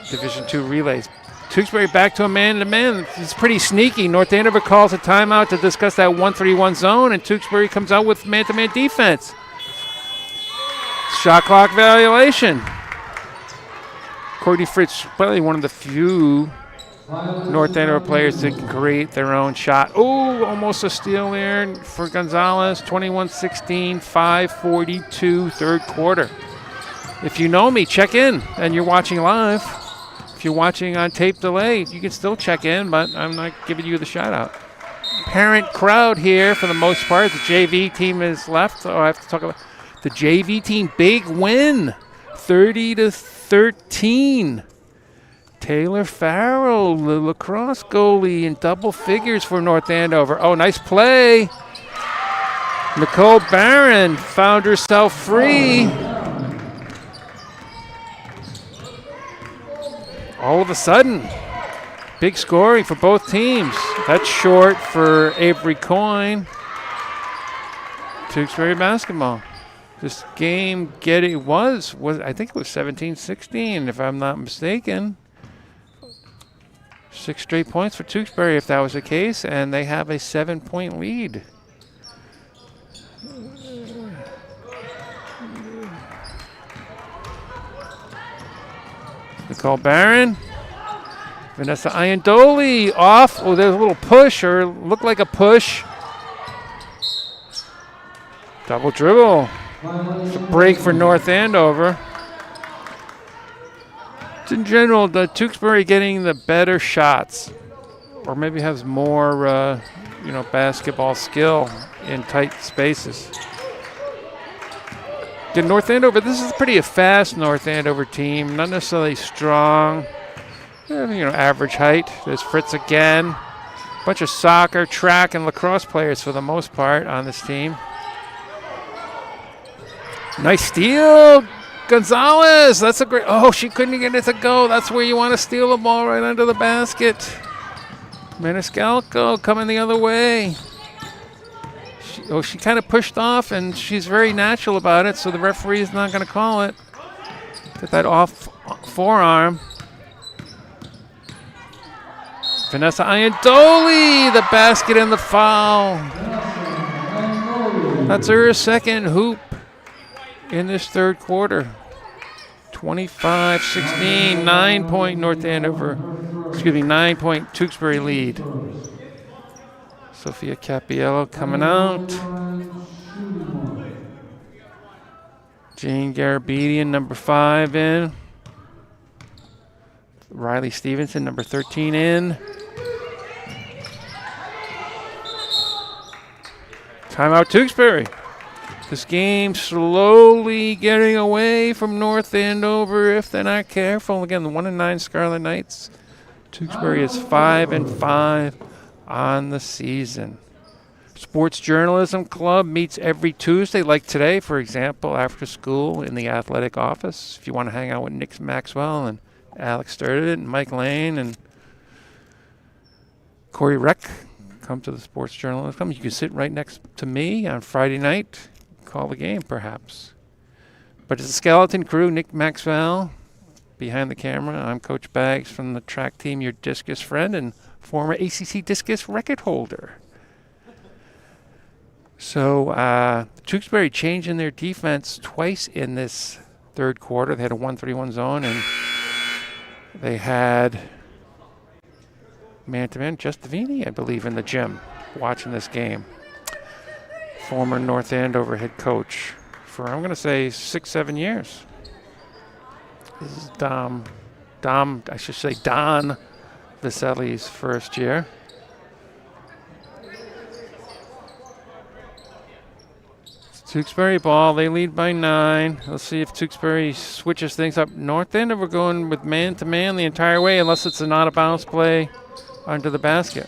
Division II relays. Tewksbury back to a man-to-man. It's pretty sneaky. North Andover calls a timeout to discuss that 1-3-1 zone, and Tewksbury comes out with man-to-man defense. Shot clock violation. Courtney Fritz, probably one of the few North Andover players that can create their own shot. Oh, almost a steal there for Gonzalez. 21-16, 5:42, third quarter. If you know me, check in, and you're watching live. If you're watching on tape delay, you can still check in, but I'm not giving you the shout out. Parent crowd here for the most part. The JV team is left. Oh, I have to talk about the JV team. Big win, 30-13. Taylor Farrell, the lacrosse goalie, in double figures for North Andover. Oh, nice play. Nicole Barron found herself free. All of a sudden, big scoring for both teams. That's short for Avery Coyne. Tewksbury basketball. This game was I think it was 17-16, if I'm not mistaken. 6 straight points for Tewksbury if that was the case, and they have a 7-point lead. Nicole Barron. Vanessa Iandoli off. Oh, there's a little push, or looked like a push. Double dribble. It's a break for North Andover. In general, the Tewksbury getting the better shots, or maybe has more, basketball skill in tight spaces. Again, North Andover, this is pretty a fast North Andover team, not necessarily strong, average height. There's Fritz again. Bunch of soccer, track, and lacrosse players for the most part on this team. Nice steal. Gonzalez, that's a great, she couldn't get it to go. That's where you want to steal the ball, right under the basket. Maniscalco coming the other way. She kind of pushed off, and she's very natural about it, so the referee is not going to call it. Get that off forearm. Vanessa Iandoli, the basket and the foul. That's her second hoop in this third quarter. 25-16, 9-point North Andover, 9-point Tewksbury lead. Sophia Capiello coming out. Jane Garabedian, number 5 in. Riley Stevenson, number 13 in. Timeout Tewksbury. This game slowly getting away from North Andover if they're not careful. Again, the 1-9 Scarlet Knights. Tewksbury is 5-5 on the season. Sports Journalism Club meets every Tuesday, like today, for example, after school in the athletic office. If you want to hang out with Nick Maxwell and Alex Sturden and Mike Lane and Corey Reck, come to the Sports Journalism Club. You can sit right next to me on Friday night. Call the game, perhaps. But it's a skeleton crew. Nick Maxwell behind the camera. I'm Coach Baggs from the track team, your discus friend and former ACC discus record holder. So Tewksbury changing their defense twice in this third quarter. They had a 1-3-1 zone, and they had man-to-man Just Davini, I believe, in the gym watching this game. Former North Andover head coach for, I'm going to say, 6-7 years. This is Don Viselli's first year. Tewksbury ball. They lead by 9. Let's see if Tewksbury switches things up. North Andover going with man-to-man the entire way, unless it's an out-of-bounds play under the basket.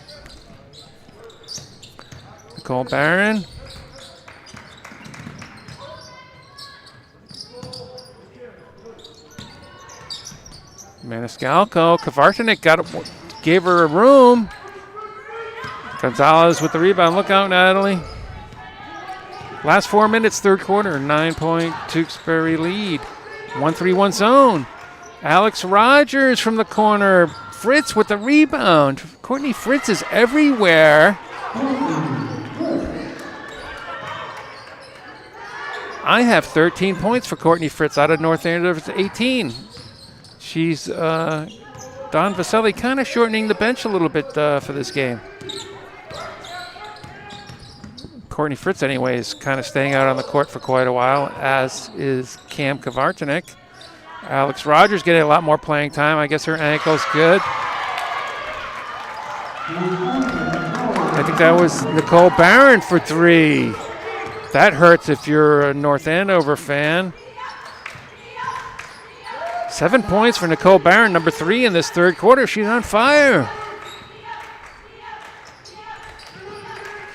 Nicole Barron. Maniscalco. Kavartanik gave her a room. Gonzalez with the rebound. Look out, Natalie. Last 4 minutes, third quarter. 9-point Tewksbury lead. 1-3-1 zone. Alex Rogers from the corner. Fritz with the rebound. Courtney Fritz is everywhere. I have 13 points for Courtney Fritz out of North Andover's 18. She's Don Vaselli kind of shortening the bench a little bit for this game. Courtney Fritz, anyway, is kind of staying out on the court for quite a while, as is Cam Kavartanik. Alex Rogers getting a lot more playing time. I guess her ankle's good. I think that was Nicole Barron for 3. That hurts if you're a North Andover fan. 7 points for Nicole Barron, number 3 in this third quarter. She's on fire.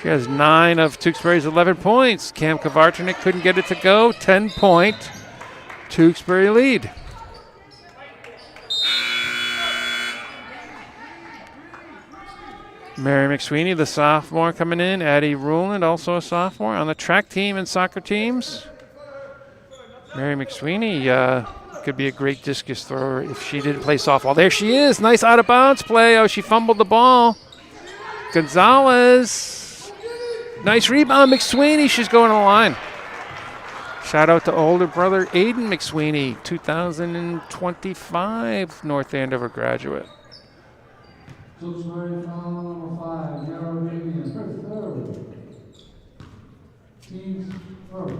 She has 9 of Tewksbury's 11 points. Cam Kavartanik couldn't get it to go. 10-point Tewksbury lead. Mary McSweeney, the sophomore, coming in. Addie Ruland, also a sophomore. On the track team and soccer teams, Mary McSweeney could be a great discus thrower if she didn't play softball. There she is. Nice out-of-bounds play. Oh, she fumbled the ball. Gonzalez. Nice rebound, McSweeney. She's going to the line. Shout out to older brother Aiden McSweeney, 2025 North Andover graduate. Tewksbury foul number 5, Yarrow Vivian, her third. Team's first.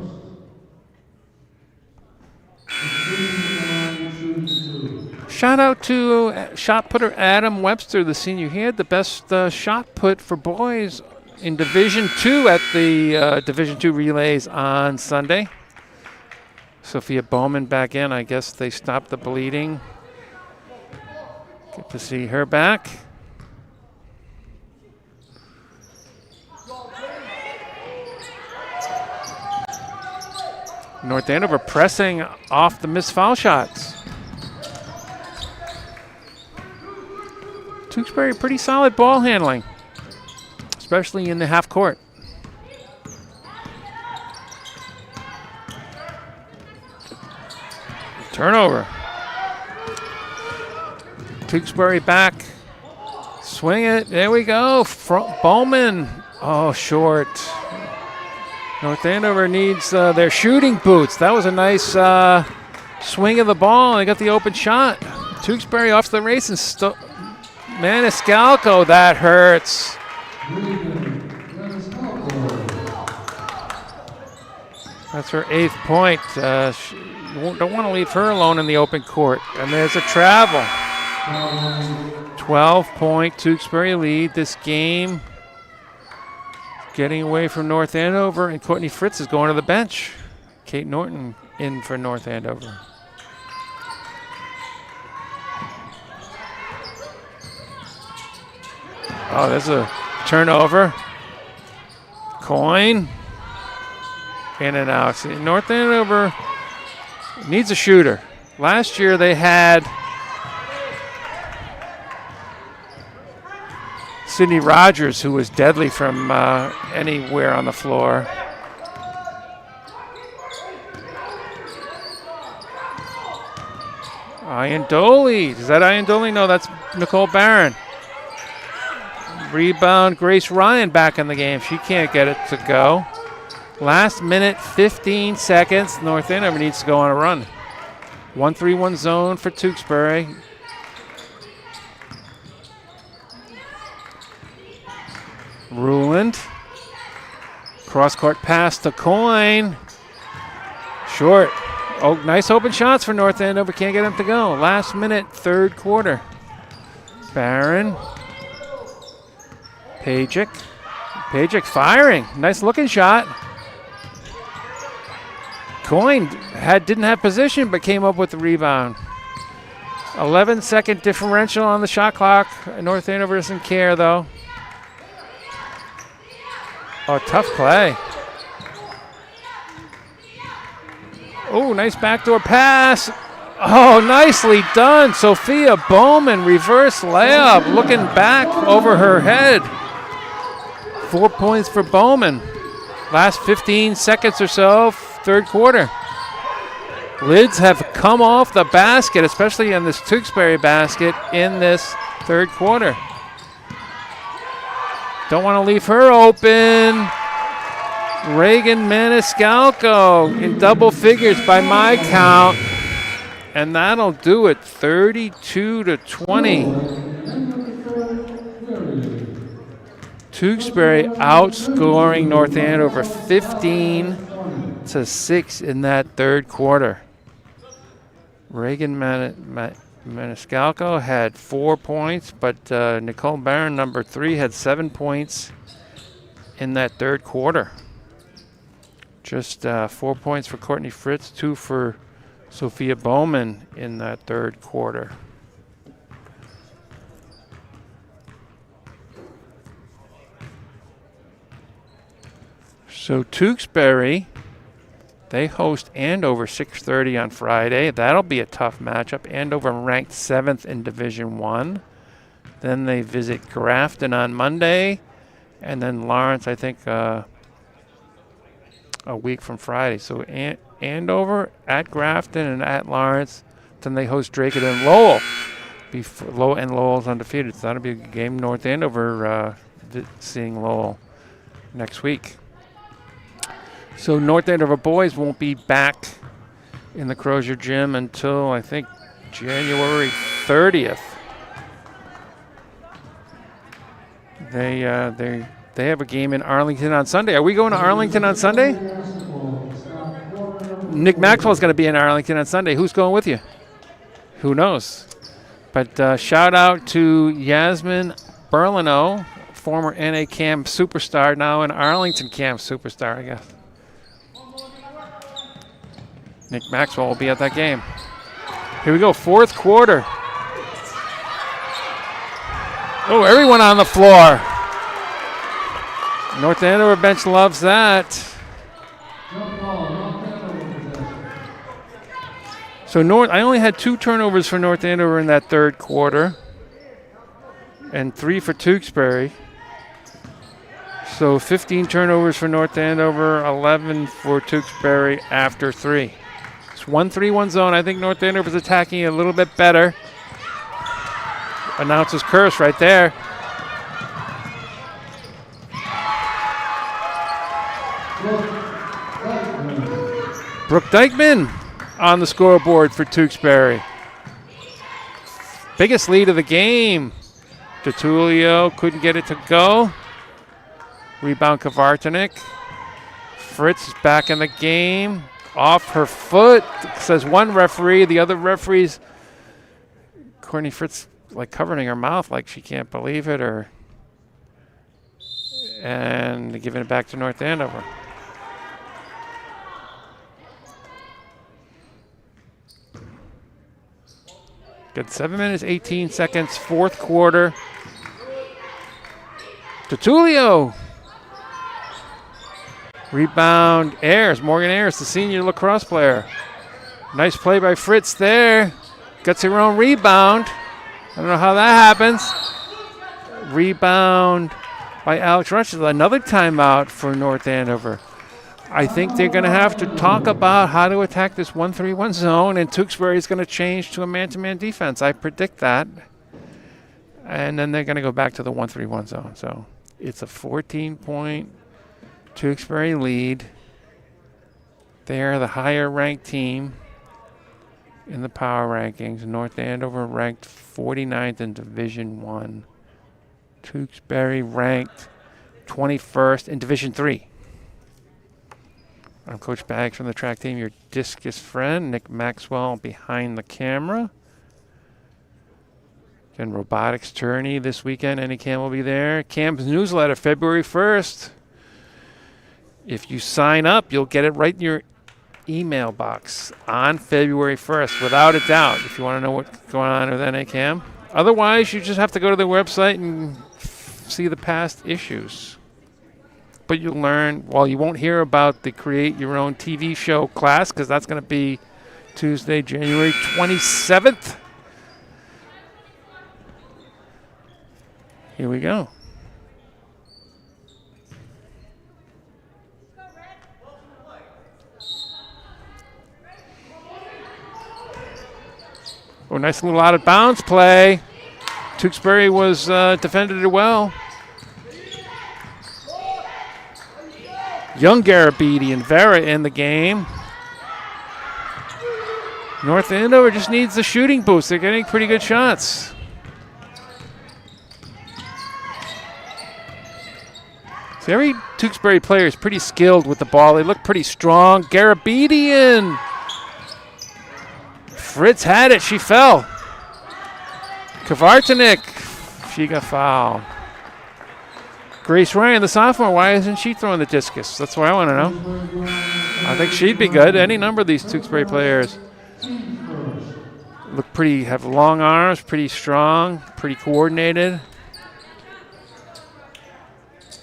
Shout out to shot putter Adam Webster, the senior. He had the best shot put for boys in Division II at the Division II relays on Sunday. Sophia Bowman back in. I guess they stopped the bleeding. Good to see her back. North Andover pressing off the missed foul shots. Tewksbury, pretty solid ball handling, especially in the half court. Turnover. Tewksbury back. Swing it. There we go. Bowman. Oh, short. North Andover needs their shooting boots. That was a nice swing of the ball. They got the open shot. Tewksbury off the race and Maniscalco. That hurts. That's her 8th point. Don't want to leave her alone in the open court. And there's a travel. 12-point Tewksbury lead this game. Getting away from North Andover, and Courtney Fritz is going to the bench. Kate Norton in for North Andover. Oh, there's a turnover. Coin. In and out. See, North Andover needs a shooter. Last year they had Sydney Rogers, who was deadly from anywhere on the floor. Iandoli. Is that Iandoli? No, that's Nicole Barron. Rebound, Grace Ryan back in the game. She can't get it to go. Last minute, 15 seconds. North Andover needs to go on a run. 1-3-1 zone for Tewksbury. Ruland. Cross-court pass to Coyne. Short. Oh, nice open shots for North Andover. Can't get them to go. Last minute, third quarter. Barron. Pajic. Pajic firing. Nice looking shot. Coyne didn't have position, but came up with the rebound. 11-second differential on the shot clock. North Andover doesn't care, though. Oh, tough play. Oh, nice backdoor pass. Oh, nicely done. Sophia Bowman, reverse layup, looking back over her head. 4 points for Bowman. Last 15 seconds or so, third quarter. Lids have come off the basket, especially in this Tewksbury basket in this third quarter. Don't want to leave her open. Reagan Maniscalco in double figures by my count. And that'll do it, 32-20. Tewksbury outscoring North Andover 15-6 in that third quarter. Reagan Maniscalco had 4 points, but Nicole Barron, number 3, had 7 points in that third quarter. Just 4 points for Courtney Fritz, 2 for Sophia Bowman in that third quarter. So Tewksbury, they host Andover 6:30 on Friday. That'll be a tough matchup. Andover ranked 7th in Division I. Then they visit Grafton on Monday, and then Lawrence, I think, a week from Friday. So Andover at Grafton and at Lawrence. Then they host Drake and Lowell. And Lowell's undefeated. So that'll be a game. North Andover seeing Lowell next week. So North Andover boys won't be back in the Crozier Gym until, I think, January 30th. They have a game in Arlington on Sunday. Are we going to Arlington on Sunday? Nick Maxwell's going to be in Arlington on Sunday. Who's going with you? Who knows? But shout out to Yasmin Berlino, former NA CAM superstar, now an Arlington CAM superstar, I guess. Nick Maxwell will be at that game. Here we go, fourth quarter. Oh, everyone on the floor. North Andover bench loves that. So I only had 2 turnovers for North Andover in that third quarter and 3 for Tewksbury. So 15 turnovers for North Andover, 11 for Tewksbury after 3. It's 1-3-1 zone. I think North Andover's attacking it a little bit better. Announcer's curse right there. Brooke Dykeman on the scoreboard for Tewksbury. Biggest lead of the game. Tertulio couldn't get it to go. Rebound Kavartanik. Fritz is back in the game. Off her foot, says one referee. The other referees, Courtney Fritz, like covering her mouth like she can't believe it, and giving it back to North Andover. Good, 7 minutes, 18 seconds, fourth quarter. Tertulio. Rebound, Ayers, Morgan Ayers, the senior lacrosse player. Nice play by Fritz there. Gets her own rebound. I don't know how that happens. Rebound by Alex Rush. Another timeout for North Andover. I think they're going to have to talk about how to attack this 1-3-1 zone, and Tewksbury is going to change to a man-to-man defense. I predict that. And then they're going to go back to the 1-3-1 zone. So it's a 14-point Tewksbury lead. They are the higher-ranked team in the power rankings. North Andover ranked 49th in Division I. Tewksbury ranked 21st in Division III. I'm Coach Baggs from the track team, your discus friend. Nick Maxwell behind the camera. Again, robotics tourney this weekend. Any CAM will be there. CAM's newsletter, February 1st. If you sign up, you'll get it right in your email box on February 1st, without a doubt, if you want to know what's going on with NACAM. Otherwise, you just have to go to the website and see the past issues. But you'll learn, well, you won't hear about the Create Your Own TV show class because that's going to be Tuesday, January 27th. Here we go. Oh, nice little out of bounds play. Tewksbury was defended it well. Young Garabedi and Vera in the game. North Andover just needs the shooting boost. They're getting pretty good shots. So every Tewksbury player is pretty skilled with the ball. They look pretty strong. Garabedi in. Fritz had it. She fell. Kavartanik. She got fouled. Grace Ryan, the sophomore, why isn't she throwing the discus? That's what I want to know. I think she'd be good. Any number of these Tewksbury players. Look pretty, have long arms, pretty strong, pretty coordinated.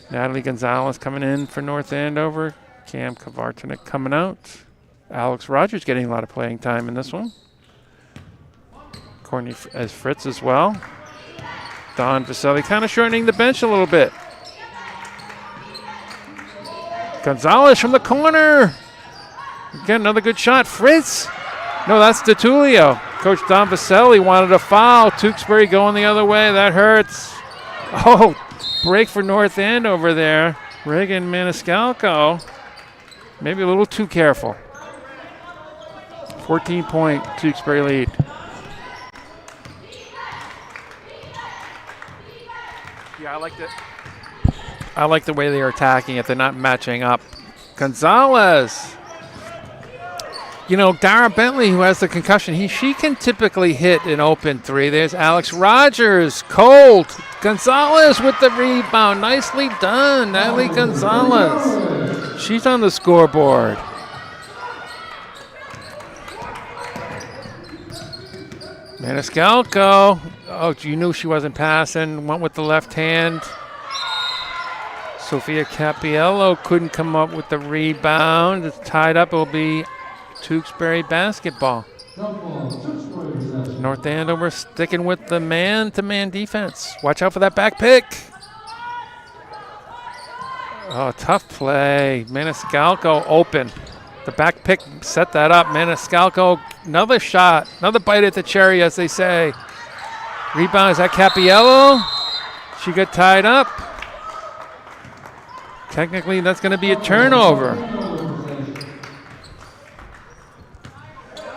Natalie Gonzalez coming in for North Andover. Cam Kavartanik coming out. Alex Rogers getting a lot of playing time in this one. Courtney as Fritz as well. Don Vaselli kind of shortening the bench a little bit. Gonzalez from the corner. Again, another good shot. Fritz. No, that's DeTulio. Coach Don Vaselli wanted a foul. Tewksbury going the other way. That hurts. Oh, break for North Andover there. Reagan Maniscalco. Maybe a little too careful. 14-point Tewksbury lead. Yeah, I like the way they are attacking it. They're not matching up. Gonzalez. You know, Dara Bentley, who has the concussion, she can typically hit an open three. There's Alex Rogers, cold. Gonzalez with the rebound. Nicely done, Natalie Gonzalez. She's on the scoreboard. Maniscalco. Oh, you knew she wasn't passing. Went with the left hand. Sophia Capiello couldn't come up with the rebound. It's tied up. It'll be Tewksbury basketball. North Andover sticking with the man-to-man defense. Watch out for that back pick. Oh, tough play. Maniscalco open. The back pick set that up. Maniscalco, another shot. Another bite at the cherry, as they say. Rebound is at Capiello. She got tied up. Technically, that's going to be a turnover.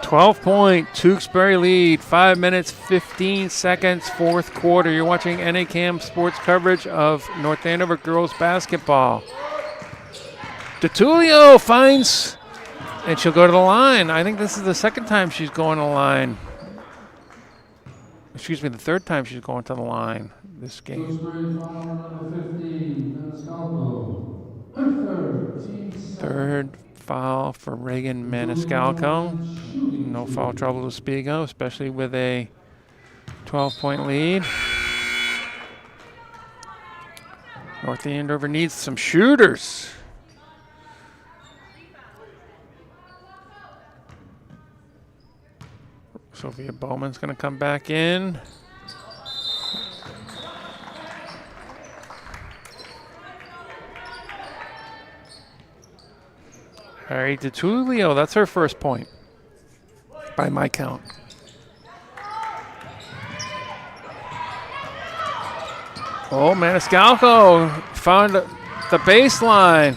12-point Tewksbury lead. 5 minutes, 15 seconds, fourth quarter. You're watching NACAM sports coverage of North Andover girls basketball. DeTulio finds, and she'll go to the line. I think this is the second time she's going to the line. Excuse me, the third time she's going to the line this game. Third foul for Reagan Maniscalco. No foul trouble to speak of, especially with a 12-point lead. North Andover needs some shooters. Sophia Bowman's going to come back in. Harry DeTulio, that's her first point, by my count. Oh, Maniscalco found the baseline.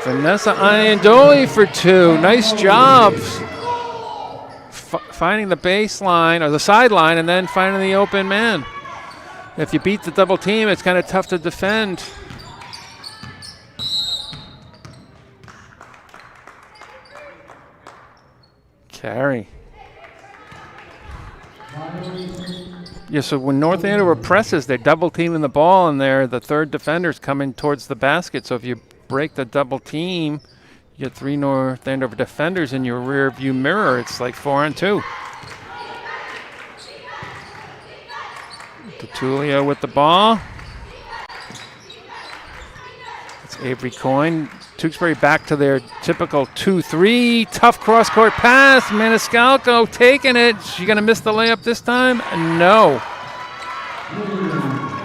Vanessa Iandoli for two. Nice job. Finding the baseline, or the sideline, and then finding the open man. If you beat the double team, it's kind of tough to defend. Carry. Yeah, so when North Andover presses, they're double teaming the ball, and the third defender's coming towards the basket. So if you break the double team, You get 3 North Andover defenders in your rear view mirror. It's like 4-on-2. Tullio with the ball. It's Avery Coyne. Tewksbury back to their typical 2-3. Tough cross-court pass. Maniscalco taking it. She going to miss the layup this time? No.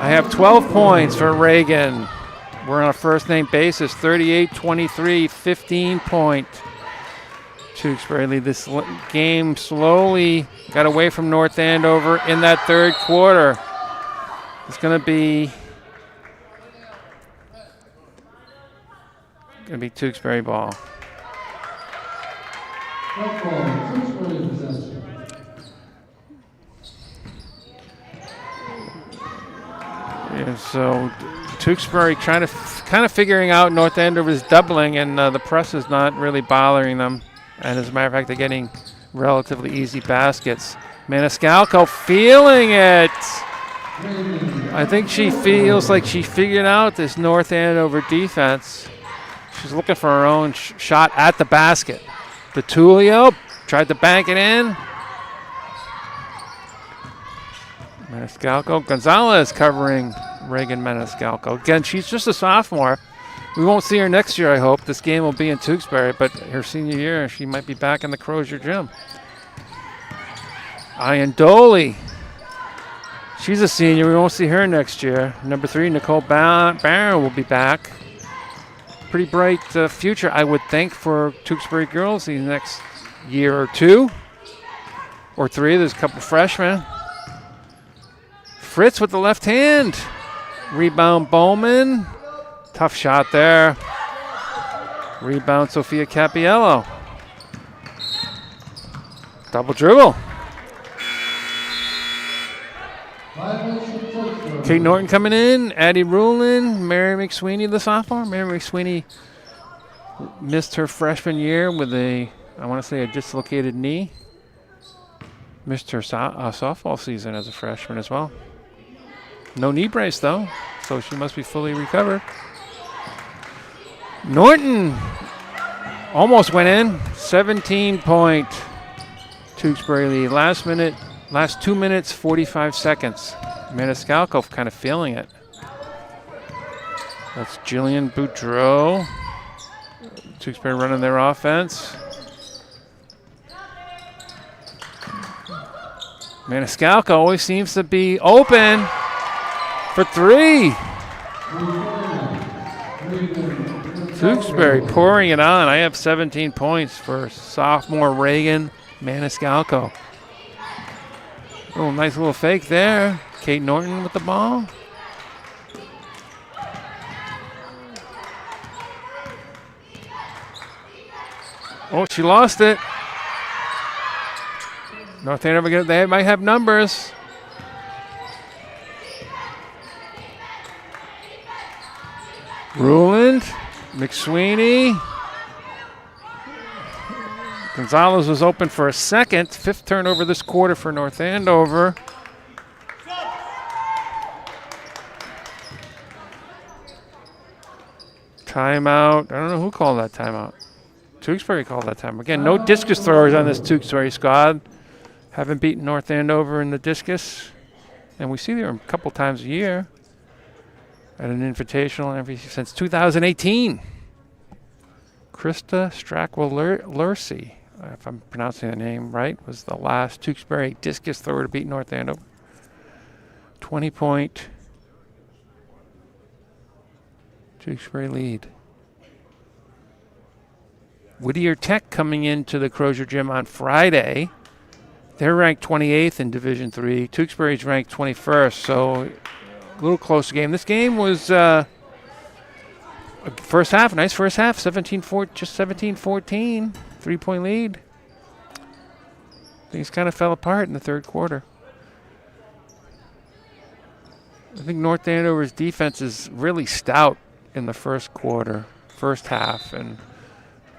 I have 12 points for Reagan. We're on a first-name basis. 38-23, 15-point. Tewksbury lead. This game slowly got away from North Andover in that third quarter. It's going to be Tewksbury ball. Tewksbury possession. Yeah, so Tewksbury trying to kind of figuring out North Andover's doubling, and the press is not really bothering them. And as a matter of fact, they're getting relatively easy baskets. Maniscalco feeling it. I think she feels like she figured out this North Andover defense. She's looking for her own shot at the basket. Tullio tried to bank it in. Maniscalco. Gonzalez covering Reagan Maniscalco. Again, she's just a sophomore. We won't see her next year, I hope. This game will be in Tewksbury, but her senior year, she might be back in the Crozier Gym. Iandoli. She's a senior. We won't see her next year. Number 3, Nicole Barron will be back. Pretty bright future, I would think, for Tewksbury girls the next year or 2 or 3. There's a couple freshmen. Fritz with the left hand. Rebound Bowman. Tough shot there. Rebound Sophia Capiello. Double dribble. Kate Norton coming in. Addie Rulin. Mary McSweeney, the sophomore. Mary McSweeney missed her freshman year with a dislocated knee. Missed her softball season as a freshman as well. No knee brace, though, so she must be fully recovered. Norton almost went in. 17-point Tewksbury lead. Last 2 minutes, 45 seconds. Maniscalco kind of feeling it. That's Jillian Boudreau. Tewksbury running their offense. Maniscalco always seems to be open for 3. Tewksbury pouring it on. I have 17 points for sophomore Reagan Maniscalco. Oh, nice little fake there. Kate Norton with the ball. Oh, she lost it. North Andover, they might have numbers. Ruland, McSweeney. Gonzalez was open for a second. 5th turnover this quarter for North Andover. Timeout. I don't know who called that timeout. Tewksbury called that timeout. Again, no discus throwers on this Tewksbury squad. Haven't beaten North Andover in the discus. And we see them a couple times a year at an invitational since 2018. Krista Strackwell-Lurcy, if I'm pronouncing the name right, was the last Tewksbury discus thrower to beat North Andover. 20-point Tewksbury lead. Whittier Tech coming into the Crozier Gym on Friday. They're ranked 28th in Division III. Tewksbury's ranked 21st, so a little closer game. This game was first half, nice first half, 17-14, 3-point lead. Things kind of fell apart in the third quarter. I think North Andover's defense is really stout in the first half, and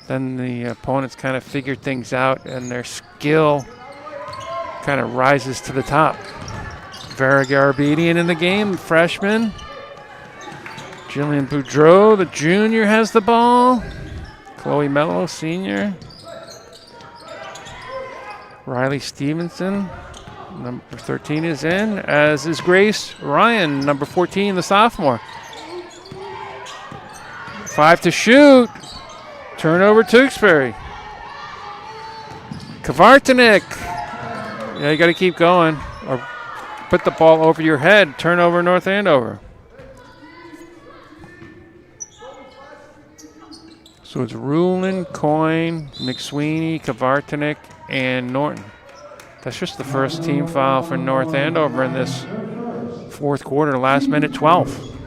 then the opponents kind of figured things out, and their skill kind of rises to the top. Vera Garabedian in the game, freshman. Jillian Boudreau, the junior, has the ball. Chloe Mello, senior. Riley Stevenson, number 13, is in, as is Grace Ryan, number 14, the sophomore. 5 to shoot. Turnover, Tewksbury. Kavartanik. Yeah, you got to keep going or put the ball over your head. Turnover, North Andover. So it's Rulin, Coyne, McSweeney, Kavartanik, and Norton. That's just the first team foul for North Andover in this fourth quarter, last minute 12.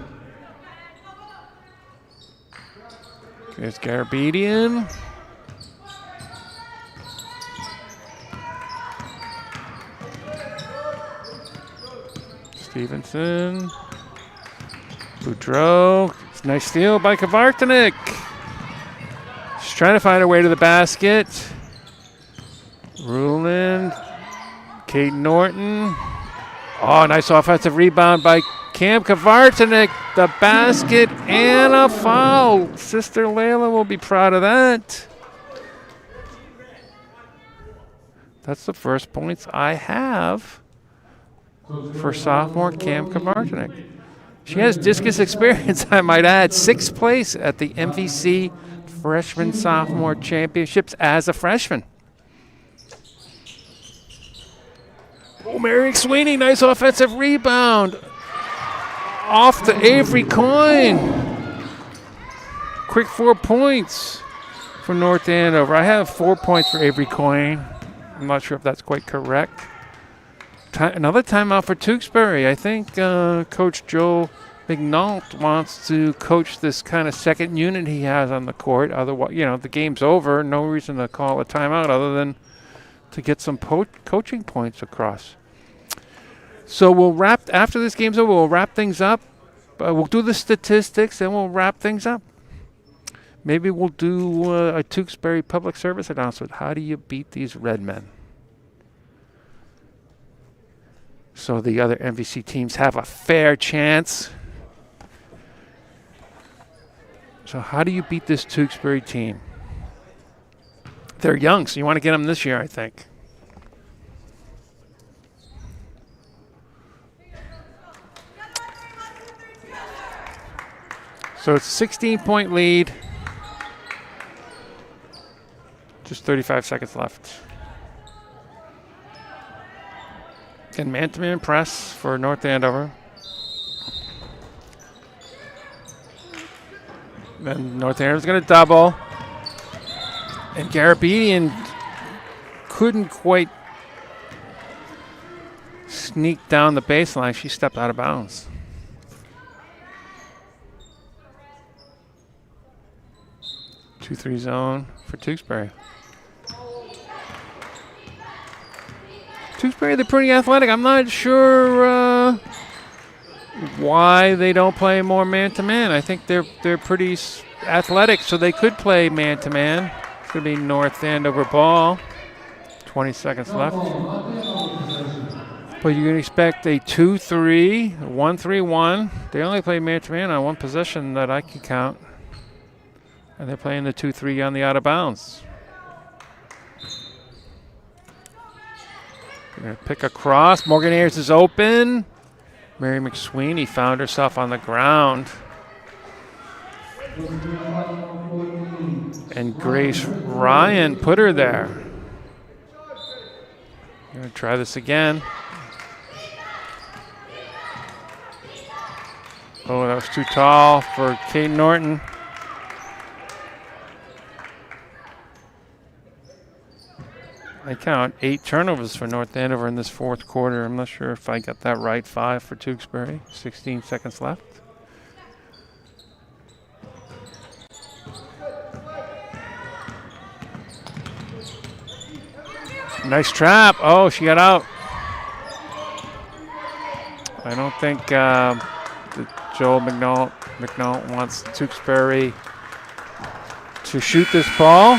There's Garabedian. Stevenson. Boudreau. Nice steal by Kavartanik. She's trying to find her way to the basket. Ruland. Kate Norton. Oh, nice offensive rebound by Cam Kavartanik. The basket and a foul. Sister Layla will be proud of that. That's the first points I have for sophomore Cam Kavartanik. She has discus experience, I might add. 6th place at the MVC Freshman Sophomore Championships as a freshman. Oh, Mary Sweeney, nice offensive rebound. Off to Avery Coyne. Quick 4 points for North Andover. I have 4 points for Avery Coyne. I'm not sure if that's quite correct. Another timeout for Tewksbury. I think Coach Joe McNault wants to coach this kind of second unit he has on the court. Otherwise, the game's over. No reason to call a timeout other than to get some coaching points across. So we'll wrap, after this game's over, we'll wrap things up. We'll do the statistics and we'll wrap things up. Maybe we'll do a Tewksbury public service announcement. How do you beat these red men? So the other MVC teams have a fair chance. So how do you beat this Tewksbury team? They're young, so you want to get them this year, I think. So it's a 16-point lead. Just 35 seconds left. And man-to-man press for North Andover. Then North Andover's going to double. And Garabedian couldn't quite sneak down the baseline. She stepped out of bounds. Two-three zone for Tewksbury. Tewksbury, they're pretty athletic. I'm not sure why they don't play more man-to-man. I think they're pretty athletic, so they could play man-to-man. It's going to be North Andover ball. 20 seconds left. But you can expect a 2-3, 1-3-1. They only play man-to-man on one possession that I can count. And they're playing the 2-3 on the out of bounds. They're going to pick across. Morgan Ayers is open. Mary McSweeney found herself on the ground. And Grace Ryan put her there. Going to try this again. Oh, that was too tall for Kate Norton. I count 8 turnovers for North Andover in this fourth quarter. I'm not sure if I got that right. 5 for Tewksbury. 16 seconds left. Nice trap. Oh, she got out. I don't think Joel McNault wants Tewksbury to shoot this ball.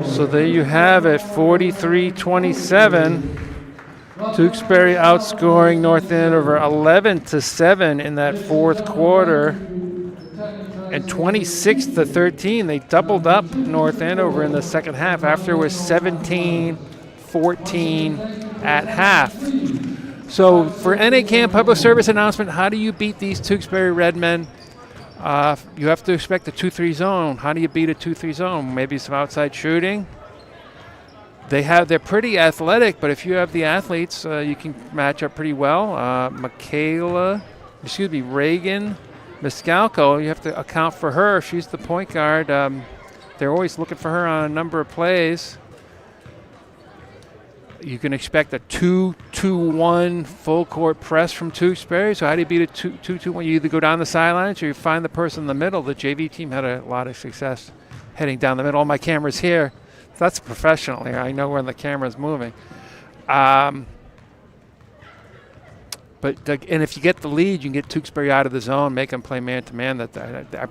So there you have it, 43-27. Tewksbury outscoring North Andover 11-7 in that fourth quarter. and 26-13. They doubled up North Andover in the second half after it was 17-14 at half. So for NACAM public service announcement, how do you beat these Tewksbury Redmen? You have to expect a 2-3 zone. How do you beat a 2-3 zone? Maybe some outside shooting. They're pretty athletic, but if you have the athletes, you can match up pretty well. Reagan Miscalco, you have to account for her. She's the point guard. They're always looking for her on a number of plays. You can expect a 2-2-1 full court press from Tewksbury. So how do you beat a 2-2-1? You either go down the sidelines or you find the person in the middle. The JV team had a lot of success heading down the middle. All my cameras here. That's professional here. I know when the camera's moving. And if you get the lead, you can get Tewksbury out of the zone, make them play man-to-man.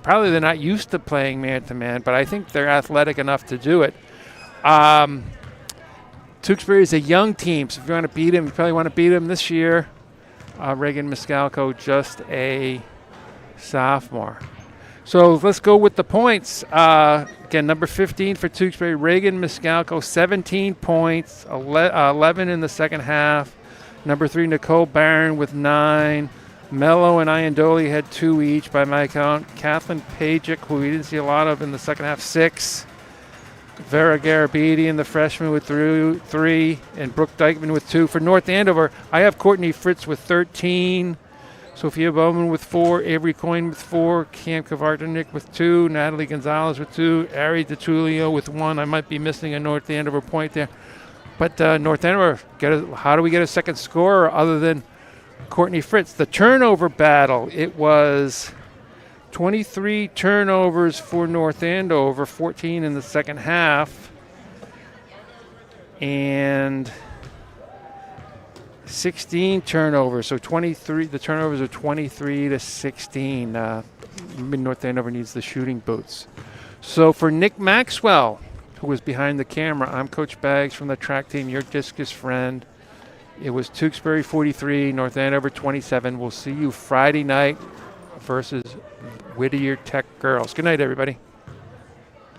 Probably they're not used to playing man-to-man, but I think they're athletic enough to do it. Tewksbury is a young team, so if you want to beat him, you probably want to beat him this year. Reagan Miscalco, just a sophomore. So let's go with the points. Again, number 15 for Tewksbury, Reagan Miscalco, 17 points, 11 in the second half. Number 3, Nicole Barron with 9. Mello and Iandoli had 2 each by my count. Kathleen Pajic, who we didn't see a lot of in the second half, 6. Vera Garabidi and the freshman with 3, and Brooke Dykeman with 2. For North Andover, I have Courtney Fritz with 13, Sophia Bowman with 4, Avery Coyne with 4, Cam Kavartanik with 2, Natalie Gonzalez with 2, Ari DeTulio with 1. I might be missing a North Andover point there. But North Andover, how do we get a second scorer other than Courtney Fritz? The turnover battle, it was 23 turnovers for North Andover, 14 in the second half, and 16 turnovers. So 23. The turnovers are 23-16. North Andover needs the shooting boots. So for Nick Maxwell, who was behind the camera, I'm Coach Baggs from the track team, your discus friend. It was Tewksbury 43, North Andover 27. We'll see you Friday night versus Whittier Tech girls. Good night, everybody.